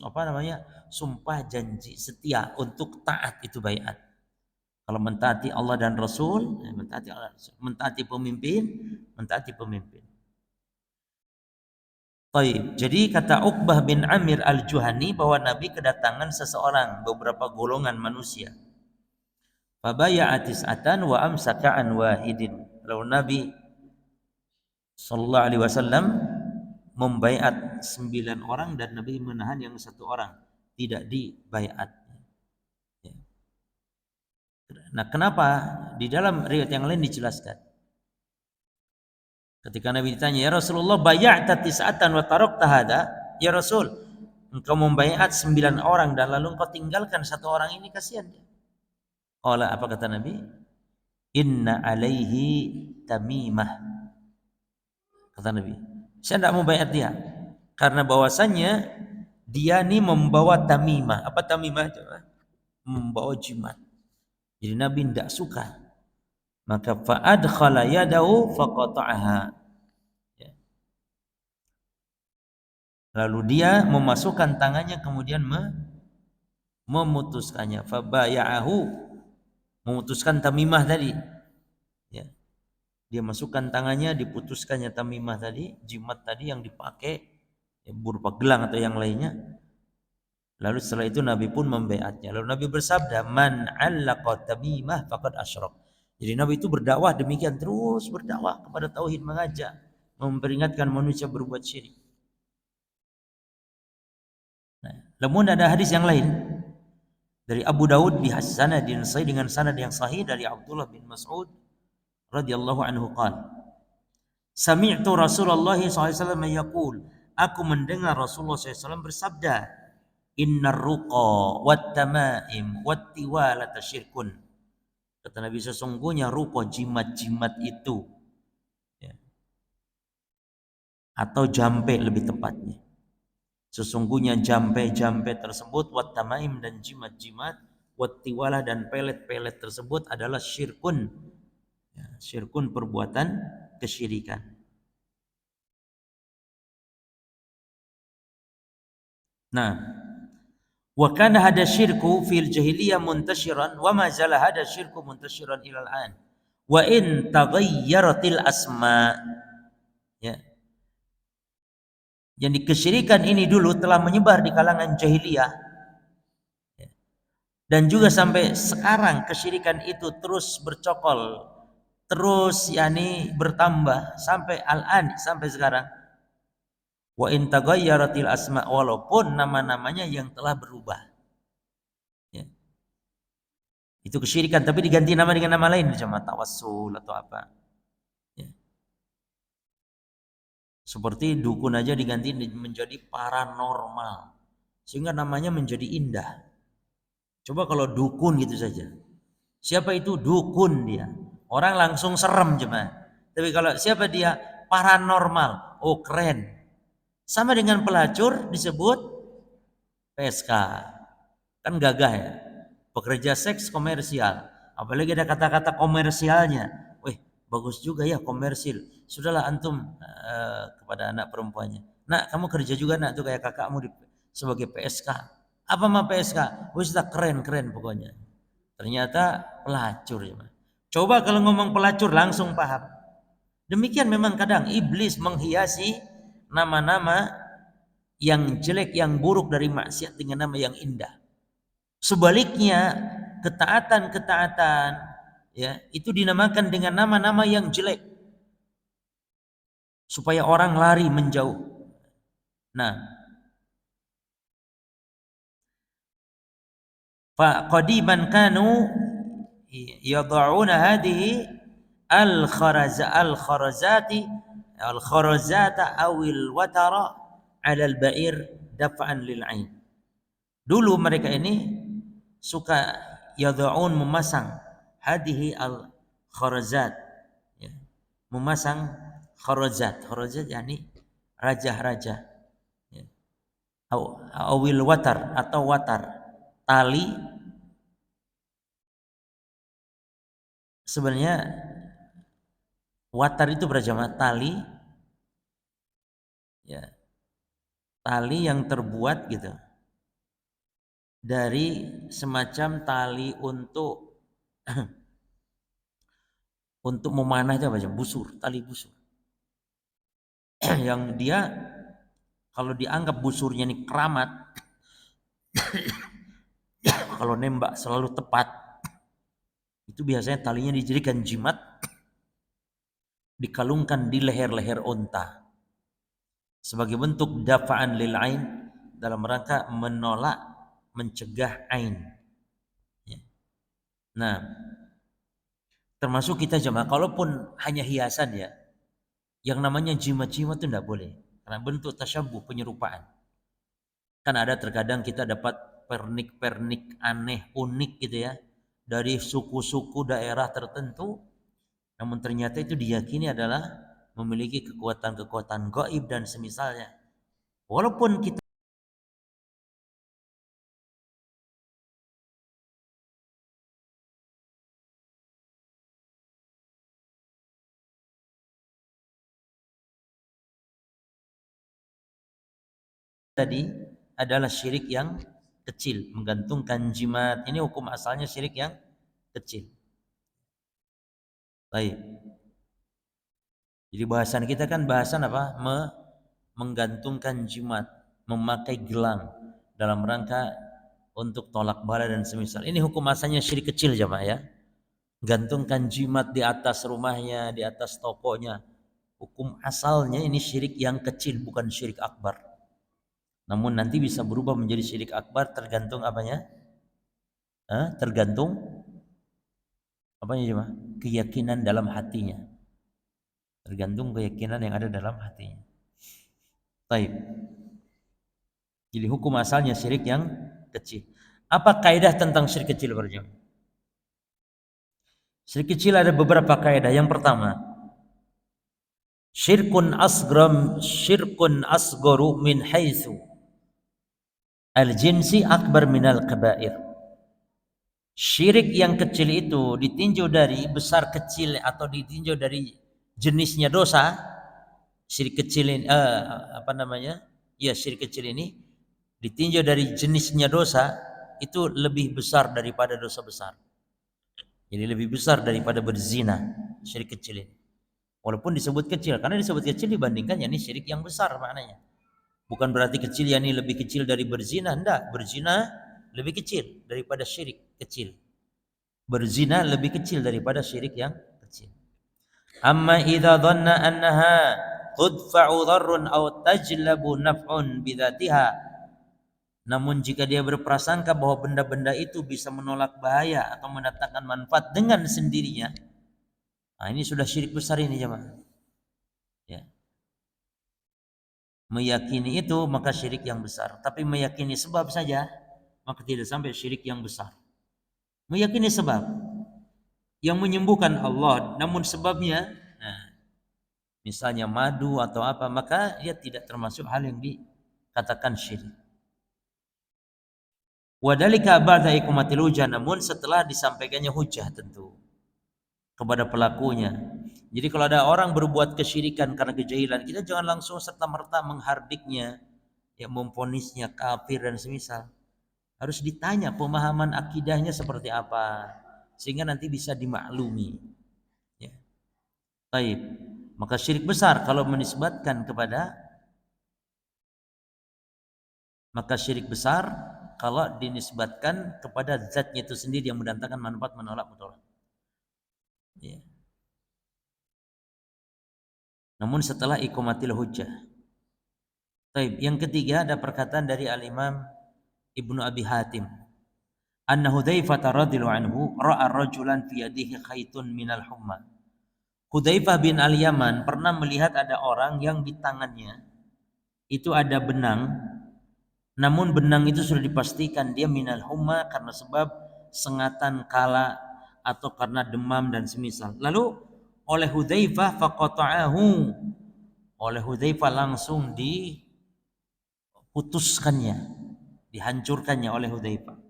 apa namanya? Sumpah janji setia untuk taat itu bayat. Kalau mentaati Allah dan Rasul, mentaati Allah, mentaati pemimpin, mentaati pemimpin. Taib. Jadi kata Uqbah bin Amir al-Juhani bahwa Nabi kedatangan seseorang, beberapa golongan manusia. Fabaya'a tis'atan wa amsaka an wahidin. Lalu Nabi sallallahu alaihi wasallam membaiat 9 orang dan Nabi menahan yang 1 orang, tidak dibaiat. Ya. Nah, kenapa di dalam riwayat yang lain dijelaskan? Ketika Nabi ditanya, "Ya Rasulullah, bay'ata tis'atan wa tarakta hada?" Ya Rasul, engkau membaiat 9 orang dan lalu engkau tinggalkan 1 orang ini, kasihan dia. Qala, apa kata Nabi? Inna alaihi tamimah. Kata Nabi, saya tidak mau bayar dia karena bahwasannya dia ini membawa tamimah. Apa tamimah itu? Membawa jimat. Jadi Nabi tidak suka. Maka fa'adkhala yadahu faqata'aha. Ya. Lalu dia memasukkan tangannya kemudian memutuskannya. Fabaya'ahu, memutuskan tamimah tadi. Ya. Dia masukkan tangannya, diputuskannya tamimah tadi, jimat tadi yang dipakai, ya, berupa gelang atau yang lainnya. Lalu setelah itu Nabi pun membaiatnya. Lalu Nabi bersabda, "Man 'allaqa tamimah faqad asyrak." Jadi Nabi itu berdakwah demikian, terus berdakwah kepada tauhid, mengajak, memperingatkan manusia berbuat syirik. Nah, namun ada hadis yang lain dari Abu Daud di sanadin sahih, dengan sanad yang sahih dari Abdullah bin Mas'ud radhiyallahu anhu qala, sami'tu Rasulullah SAW yaqul, aku mendengar Rasulullah SAW bersabda, innar ruqa wat tamaim wat tiwalata syirkun. Kata Nabi, sesungguhnya ruqa, jimat-jimat itu, ya, atau jampe lebih tepatnya, sesungguhnya jampe-jampe tersebut, wat tamaim dan jimat-jimat, wat tiwalah dan pelet-pelet tersebut adalah syirkun, ya, syirkun perbuatan kesyirikan. Nah, wa kana hada syirku fil jahiliyah muntasyiran wa ma zala hada syirku muntasyiran ilal an wa in taghayyaratil asma. Ya. Jadi kesyirikan ini dulu telah menyebar di kalangan jahiliyah, ya, dan juga sampai sekarang kesyirikan itu terus bercokol, terus yakni bertambah sampai al-an, sampai sekarang. Wa in taghayyaratil asma, walaupun nama-namanya yang telah berubah. Ya. Itu kesyirikan tapi diganti nama dengan nama lain, macam tawassul atau apa. Ya. Seperti dukun aja diganti menjadi paranormal, sehingga namanya menjadi indah. Coba kalau dukun gitu saja, siapa itu dukun, dia orang langsung serem cuma. Tapi kalau siapa dia, paranormal, oh keren. Sama dengan pelacur disebut PSK, kan gagah ya, pekerja seks komersial. Apalagi ada kata-kata komersialnya, weh bagus juga ya, komersil. Sudahlah antum, kepada anak perempuannya, nak kamu kerja juga nak tuh kayak kakakmu sebagai PSK. Apa mah PSK? Wih sudah keren pokoknya. Ternyata pelacur ya. Coba kalau ngomong pelacur langsung paham. Demikian memang kadang iblis menghiasi nama-nama yang jelek, yang buruk dari maksiat dengan nama yang indah. Sebaliknya, ketaatan-ketaatan, ya, itu dinamakan dengan nama-nama yang jelek supaya orang lari menjauh. Nah, fa qadiman kanu yad'una hadhihi al-kharazata awil watara 'ala al-ba'ir daf'an lil 'ain. Dulu mereka ini suka yad'un, memasang hadhihi al-kharazat, ya, memasang kharazat yakni raja-raja, ya. Awil watar atau watar, tali. Sebenarnya watar itu berjamaah tali, ya, tali yang terbuat gitu dari semacam tali untuk memanah aja macam busur, tali busur. Yang dia kalau dianggap busurnya ini keramat, kalau nembak selalu tepat, itu biasanya talinya dijadikan jimat, dikalungkan di leher-leher unta sebagai bentuk dafa'an lil ain, dalam rangka menolak, mencegah ain. Ya. Nah, termasuk kita jemaah, kalaupun hanya hiasan ya, yang namanya jimat-jimat itu tidak boleh karena bentuk tasyabuh, penyerupaan. Kan ada terkadang kita dapat pernik-pernik aneh, unik gitu ya, dari suku-suku daerah tertentu, namun ternyata itu diyakini adalah memiliki kekuatan-kekuatan gaib dan semisalnya. Walaupun kita tadi adalah syirik yang kecil, menggantungkan jimat. Ini hukum asalnya syirik yang kecil. Baik. Jadi bahasan kita kan bahasan apa? Menggantungkan jimat, memakai gelang dalam rangka untuk tolak bala dan semisal. Ini hukum asalnya syirik kecil jemaah ya. Gantungkan jimat di atas rumahnya, di atas tokonya. Hukum asalnya ini syirik yang kecil, bukan syirik akbar. Namun nanti bisa berubah menjadi syirik akbar tergantung apanya? Tergantung apanya jemaah? Keyakinan dalam hatinya. Tergantung keyakinan yang ada dalam hatinya. Baik. Jadi hukum asalnya syirik yang kecil. Apa kaidah tentang syirik kecil para jemaah? Syirik kecil ada beberapa kaidah. Yang pertama, syirkun asgaru min haitsu al-jinsi akbar minal kabair. Syirik yang kecil itu ditinjau dari besar kecil atau ditinjau dari jenisnya dosa. Syirik kecil ini apa namanya? Ya, syirik kecil ini ditinjau dari jenisnya dosa itu lebih besar daripada dosa besar. Jadi lebih besar daripada berzina, syirik kecil ini. Walaupun disebut kecil, karena disebut kecil dibandingkan ini syirik yang besar maknanya. Bukan berarti kecil ini lebih kecil dari berzina, enggak. Berzina lebih kecil daripada syirik kecil. Berzina lebih kecil daripada syirik yang kecil. Amma idza dhanna annaha tudfa'u dharrun aw tajlabu naf'un bidzatiha. Namun jika dia berprasangka bahwa benda-benda itu bisa menolak bahaya atau mendatangkan manfaat dengan sendirinya, nah ini sudah syirik besar ini jemaah. Ya. Meyakini itu maka syirik yang besar. Tapi meyakini sebab saja maka tidak sampai syirik yang besar. Meyakini sebab yang menyembuhkan Allah, namun sebabnya, nah, misalnya madu atau apa, maka dia tidak termasuk hal yang dikatakan syirik. Wadalika ba'da iqamatil hujjah, namun setelah disampaikannya hujjah tentu kepada pelakunya. Jadi kalau ada orang berbuat kesyirikan karena kejahilan, kita jangan langsung serta-merta menghardiknya, ya memvonisnya kafir dan semisal. Harus ditanya pemahaman akidahnya seperti apa sehingga nanti bisa dimaklumi. Ya. Baik. Maka syirik besar kalau menisbatkan kepada, maka syirik besar kalau dinisbatkan kepada zatnya itu sendiri yang mendatangkan manfaat, menolak mudarat. Ya. Namun setelah iqamatil hujjah. Baik, yang ketiga ada perkataan dari Al-Imam Ibnu Abi Hatim. Anna Hudzaifah radhiyallahu anhu ra'a rajulan fi yadihi khaitun minal humma. Hudzaifah bin Al-Yaman pernah melihat ada orang yang di tangannya itu ada benang, namun benang itu sudah dipastikan dia minal humma karena sebab sengatan kala atau karena demam dan semisal. Lalu oleh Hudzaifah faqata'ahu, oleh Hudzaifah langsung diputuskannya, dihancurkannya oleh Hudzaifah.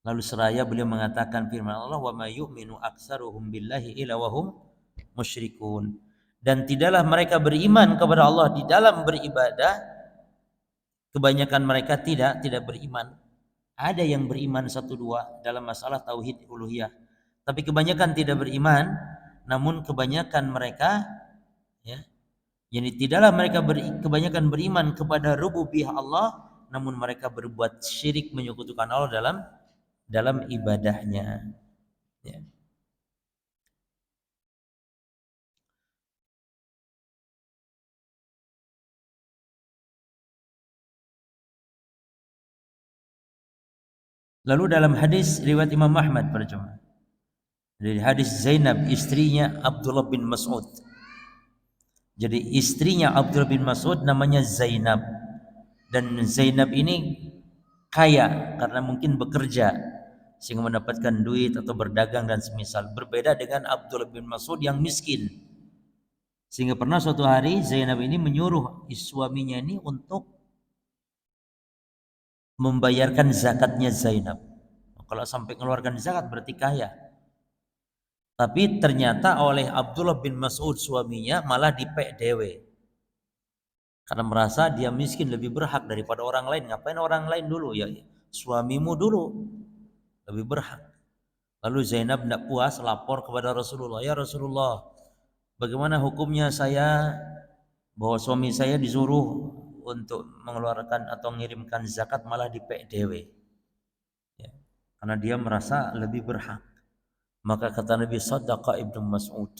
Lalu seraya beliau mengatakan firman Allah, wa may yu'minu aktsaruhum billahi illa wa hum musyrikun. Dan tidaklah mereka beriman kepada Allah di dalam beribadah kebanyakan mereka tidak beriman. Ada yang beriman satu dua dalam masalah tauhid uluhiyah, tapi kebanyakan tidak beriman. Namun kebanyakan mereka, ya, jadi tidaklah mereka kebanyakan beriman kepada rububiyah Allah, namun mereka berbuat syirik, menyekutukan Allah dalam ibadahnya. Ya. Lalu dalam hadis riwayat Imam Ahmad pada jemaah, dari hadis Zainab istrinya Abdullah bin Mas'ud. Jadi istrinya Abdullah bin Mas'ud namanya Zainab, dan Zainab ini kaya karena mungkin bekerja sehingga mendapatkan duit atau berdagang dan semisal. Berbeda dengan Abdullah bin Mas'ud yang miskin. Sehingga pernah suatu hari Zainab ini menyuruh suaminya ini untuk membayarkan zakatnya Zainab. Kalau sampai mengeluarkan zakat berarti kaya. Tapi ternyata oleh Abdullah bin Mas'ud suaminya malah dipek dewe. Karena merasa dia miskin lebih berhak daripada orang lain. Ngapain orang lain dulu? Ya suamimu dulu lebih berhak. Lalu Zainab tidak puas, lapor kepada Rasulullah. Ya Rasulullah, bagaimana hukumnya saya bahwa suami saya disuruh untuk mengeluarkan atau mengirimkan zakat malah di PDW, ya, karena dia merasa lebih berhak. Maka kata Nabi, Sadaqa Ibnu Mas'ud.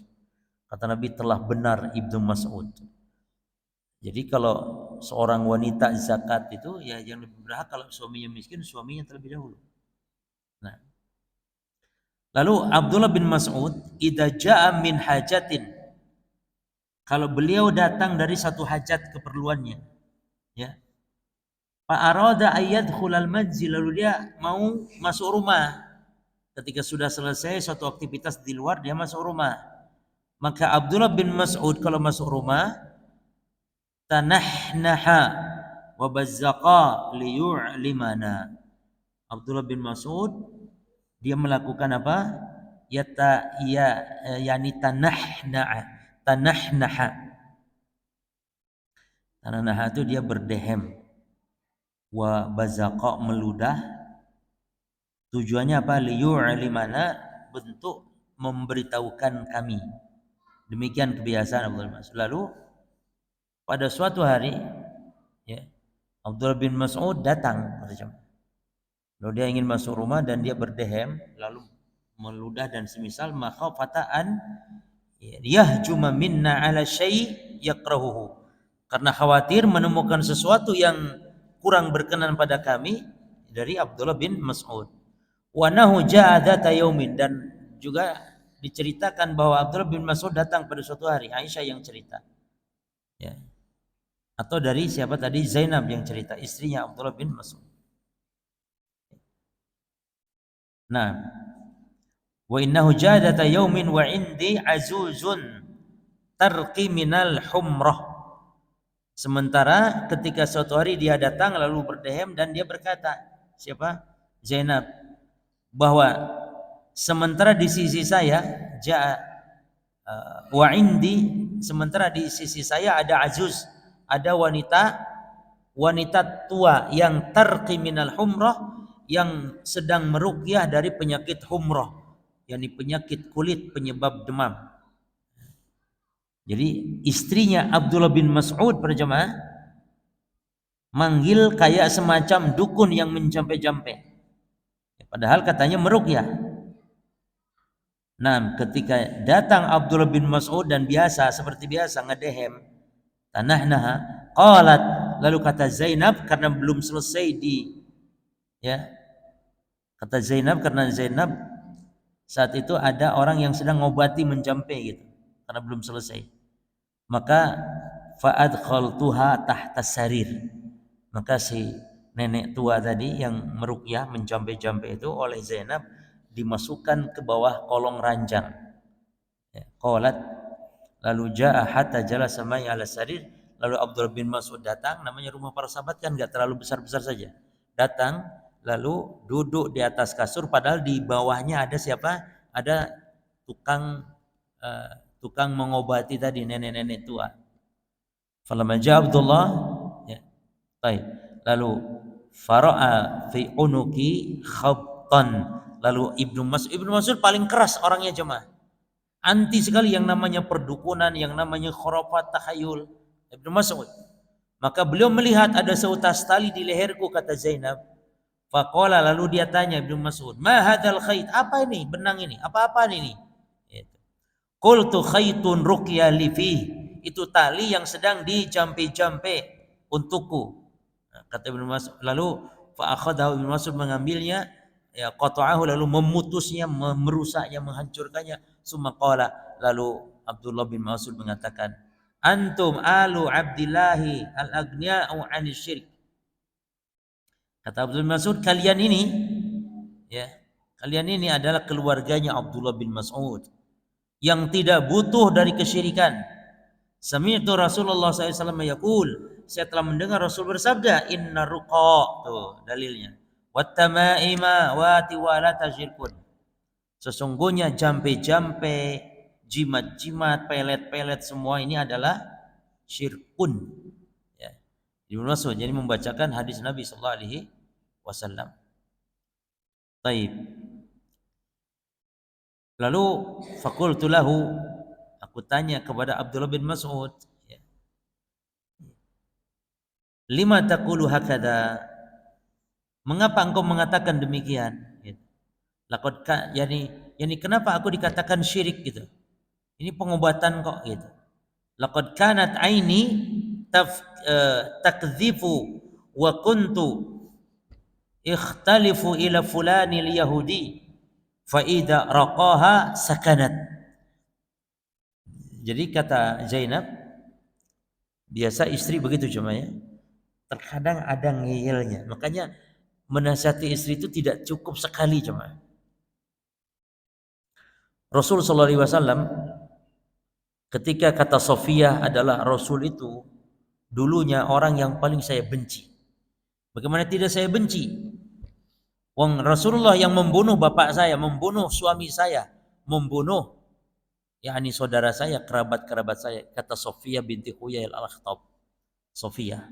Kata Nabi, telah benar Ibnu Mas'ud. Jadi kalau seorang wanita zakat itu, ya yang lebih berhak kalau suaminya miskin, suaminya terlebih dahulu. Nah, lalu Abdullah bin Mas'ud, idza jaa min hajatin, kalau beliau datang dari satu hajat keperluannya, ya, fa arada ayyadkhulal manzil, lalu dia mau masuk rumah. Ketika sudah selesai suatu aktivitas di luar, dia masuk rumah. Maka Abdullah bin Mas'ud kalau masuk rumah, tanahnaha wa bazzaqa liyu'limana. Abdullah bin Mas'ud dia melakukan apa? Yani tanahnaha. Tanahnaha itu dia berdehem. Wa bazaqa meludah. Tujuannya apa? Liyu'limana, bentuk memberitahukan kami. Demikian kebiasaan Abdullah bin Mas'ud. Lalu pada suatu hari, ya, Abdullah bin Mas'ud datang. Lalu dia ingin masuk rumah dan dia berdehem, lalu meludah dan semisal, makhafataan yahjuma minna ala syai' yakrahuhu. Karena khawatir menemukan sesuatu yang kurang berkenan pada kami dari Abdullah bin Mas'ud. Wa nahu ja'a dzata yaumin, dan juga diceritakan bahwa Abdullah bin Mas'ud datang pada suatu hari. Aisyah yang cerita. Ya. Atau dari siapa tadi? Zainab yang cerita, istrinya Abdullah bin Mas'ud. Nah, wa innahu jadata yaumin wa indi azuzun tarqi minal humrah. Sementara ketika suatu hari dia datang lalu berdehem dan dia berkata, siapa? Zainab, bahwa sementara di sisi saya wa indi, sementara di sisi saya ada azuz, ada wanita tua yang tarqi minal humrah, yang sedang meruqyah dari penyakit humrah, yakni penyakit kulit penyebab demam. Jadi istrinya Abdullah bin Mas'ud berjamaah manggil kayak semacam dukun yang menjampe-jampe. Padahal katanya meruqyah. Nah, ketika datang Abdullah bin Mas'ud dan seperti biasa ngedehem, tanahnaha, qalat, lalu kata Zainab, karena belum selesai kata Zainab, karena Zainab saat itu ada orang yang sedang ngobati menjampe gitu, karena belum selesai. Maka fa'adkhaltuha tahta sarir. Maka si nenek tua tadi yang meruqyah menjampe-jampe itu oleh Zainab dimasukkan ke bawah kolong ranjang. Qalat, lalu jaa hatta jalasa ma'i ala sarir. Lalu Abdullah bin Mas'ud datang, namanya rumah para sahabat kan enggak terlalu besar-besar saja. Datang lalu duduk di atas kasur, padahal di bawahnya ada siapa? Ada tukang mengobati tadi, nenek-nenek tua. Falamma jaa Abdullah, ya. Baik. Lalu fara'a fi unuki khabtan. Lalu Ibnu Mas'ud paling keras orangnya jemaah. Anti sekali yang namanya perdukunan, yang namanya khurafat, takhayul. Ibnu Mas'ud. Maka beliau melihat ada seutas tali di leherku, kata Zainab. Faqala, lalu dia tanya Ibnu Mas'ud, "Ma hadzal khait?" Apa ini? Benang ini. Apa-apaan ini? Gitu. Qultu khaitun ruqya li fi. Itu tali yang sedang dijampe-jampe untukku. Kata Ibnu Mas'ud. Lalu fa akhadahu Ibnu Mas'ud, mengambilnya, ya qata'ahu, lalu memutusnya, merusaknya, menghancurkannya. Summa qala, lalu Abdullah bin Mas'ud mengatakan, "Antum alu Abdillahi al-aghniya'u 'anil syirk." Kata Abdullah bin Mas'ud, kalian ini, ya, kalian ini adalah keluarganya Abdullah bin Mas'ud yang tidak butuh dari kesyirikan. Sami'tu Rasulullah SAW yaqul, saya telah mendengar Rasul bersabda, inna ruqa, tuh dalilnya, wattamaima wa tiwalata syirkun. Sesungguhnya jampe-jampe, jimat-jimat, pelet-pelet, semua ini adalah syirkun. Ya. Ibnu Mas'ud jadi membacakan hadis Nabi sallallahu alaihi wasallam. Taib. Lalu faqultu lahu, aku tanya kepada Abdullah bin Mas'ud, ya, lima taqulu hakada, mengapa engkau mengatakan demikian? Gitu. Laqad yani kenapa aku dikatakan syirik gitu? Ini pengobatan kok gitu. Laqad kanat aini takdzifu wa kuntu ikhtalifu ila fulani al-yahudi fa idza raqaha sakanat. Jadi kata Zainab, biasa istri begitu cuma ya. Terkadang ada ngeyelnya. Makanya menasihati istri itu tidak cukup sekali cuma. Rasul sallallahu alaihi wasallam ketika kata Sofiyah adalah Rasul itu dulunya orang yang paling saya benci. Bagaimana tidak saya benci? Wong Rasulullah yang membunuh bapak saya, membunuh suami saya, membunuh yakni saudara saya, kerabat-kerabat saya, kata Sofiyah binti Huyai al-Akhtab. Sofiyah.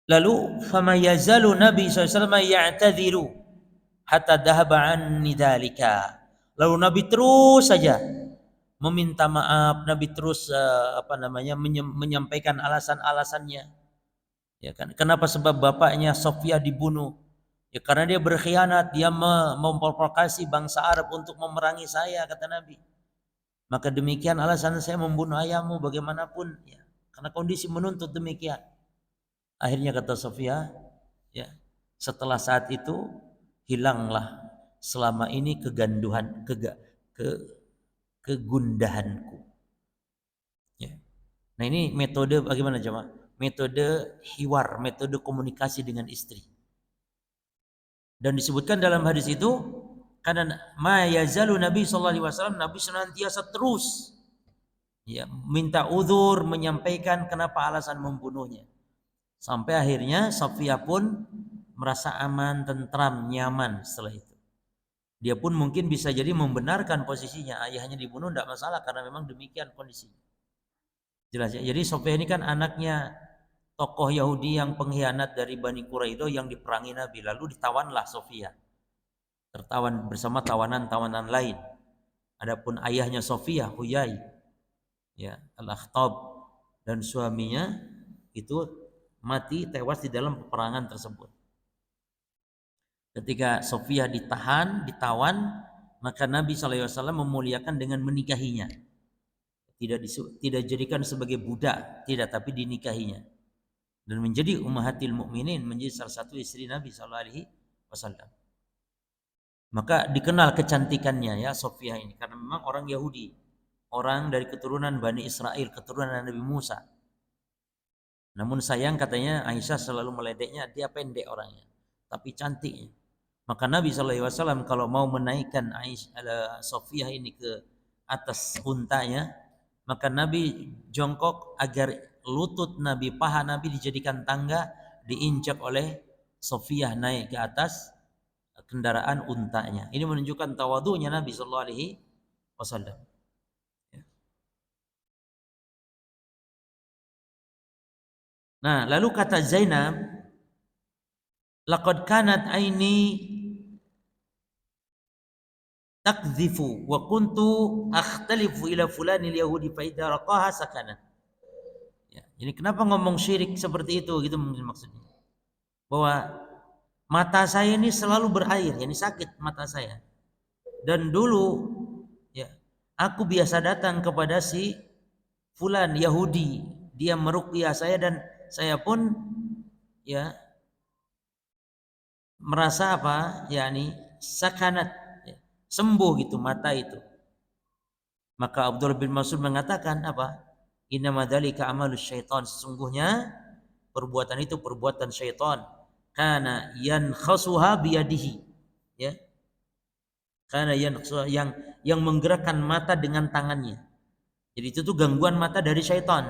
Lalu fama yazalu Nabi SAW ya'tadhiru hatta dhahaba anni dzalika. Lalu Nabi terus saja meminta maaf, Nabi terus menyampaikan alasan-alasannya. Ya kan? Kenapa? Sebab bapaknya Sofiyah dibunuh. Ya karena dia berkhianat, dia memprovokasi bangsa Arab untuk memerangi saya, kata Nabi. Maka demikian alasan saya membunuh ayahmu bagaimanapun, ya. Karena kondisi menuntut demikian. Akhirnya kata Sofiyah, ya, setelah saat itu hilanglah selama ini kegundahanku. Ya. Nah ini metode bagaimana jemaah? Metode hiwar, metode komunikasi dengan istri. Dan disebutkan dalam hadis itu, karena ma yazalu Nabi sallallahu alaihi wasallam, Nabi senantiasa terus, ya, minta uzur, menyampaikan kenapa alasan membunuhnya. Sampai akhirnya Sofia pun merasa aman, tentram, nyaman setelah itu. Dia pun mungkin bisa jadi membenarkan posisinya, ayahnya dibunuh tidak masalah karena memang demikian kondisinya. Jelas ya. Jadi Sofia ini kan anaknya tokoh Yahudi yang pengkhianat dari Bani Quraidah yang diperangi Nabi. Lalu ditawanlah Sofia. Tertawan bersama tawanan-tawanan lain. Adapun ayahnya Sofia, Huyai, ya, al-Akhtab, dan suaminya itu mati tewas di dalam peperangan tersebut. Ketika Sofiyah ditawan, maka Nabi SAW memuliakan dengan menikahinya. Tidak dijadikan sebagai budak, tidak, tapi dinikahinya. Dan menjadi ummahatil mukminin, menjadi salah satu istri Nabi SAW. Maka dikenal kecantikannya, ya, Sofiyah ini, karena memang orang Yahudi, orang dari keturunan Bani Israel, keturunan Nabi Musa. Namun sayang katanya Aisyah selalu meledeknya, dia pendek orangnya, tapi cantiknya. Maka Nabi SAW kalau mau menaikkan Sofiyah ini ke atas untanya, maka Nabi jongkok agar lutut Nabi, paha Nabi dijadikan tangga, diinjak oleh Sofiyah naik ke atas kendaraan untanya. Ini menunjukkan tawadunya Nabi SAW. Nah, lalu kata Zainab, laqad kanat aini takdzifu wa kuntu akhtalifu ila fulanil yahudi fa idza raqaha sakana. Ya, jadi kenapa ngomong syirik seperti itu gitu mungkin maksudnya. Bahwa mata saya ini selalu berair, yani sakit mata saya. Dan dulu ya, aku biasa datang kepada si fulan Yahudi, dia meruqyah saya dan saya pun ya merasa apa? Yani sakanat, ya, sembuh gitu mata itu. Maka Abdullah bin Mas'ud mengatakan apa? Innama dzalika amalus syaitan. Sesungguhnya perbuatan itu perbuatan syaitan. Kana yankhasuha biyadihi. Ya. Kana yankhasuha yang menggerakkan mata dengan tangannya. Jadi itu tuh gangguan mata dari syaitan.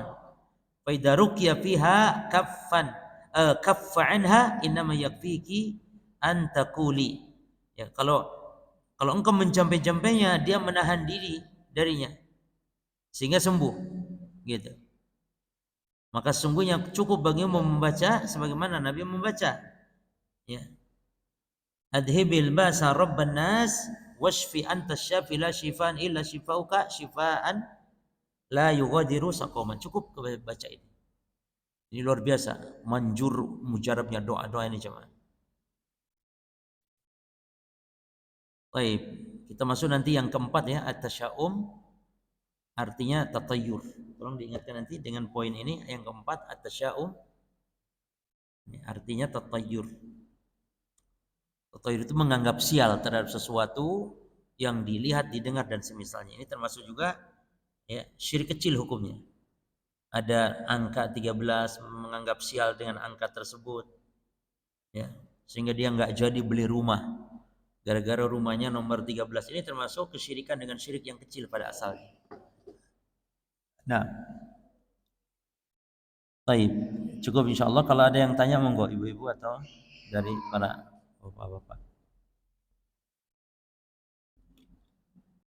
Fa idza ruqiya fiha kaffa anha innama yakfiki an taquli. Ya, kalau engkau menjampe-jampenya, dia menahan diri darinya sehingga sembuh gitu. Maka sesungguhnya cukup bagimu membaca sebagaimana Nabi membaca, ya, adhibil basa rabban nas washfi anta syafi la shifaan illa shifauka shifaan la yughadiru saqaman. Cukup baca ini luar biasa manjur mujarabnya doa-doa ini jemaah. Baik, kita masuk nanti yang keempat ya, at-tasyaum artinya tatayur. Tolong diingatkan nanti dengan poin ini yang keempat, at-tasyaum artinya tatayur. Tatayur itu menganggap sial terhadap sesuatu yang dilihat, didengar dan semisalnya. Ini termasuk juga ya syirik kecil hukumnya. Ada angka 13 menganggap sial dengan angka tersebut, ya, sehingga dia nggak jadi beli rumah gara-gara rumahnya nomor 13. Ini termasuk kesyirikan dengan syirik yang kecil pada asalnya. Nah, baik, cukup insyaallah. Kalau ada yang tanya monggo ibu-ibu atau dari para bapak-bapak.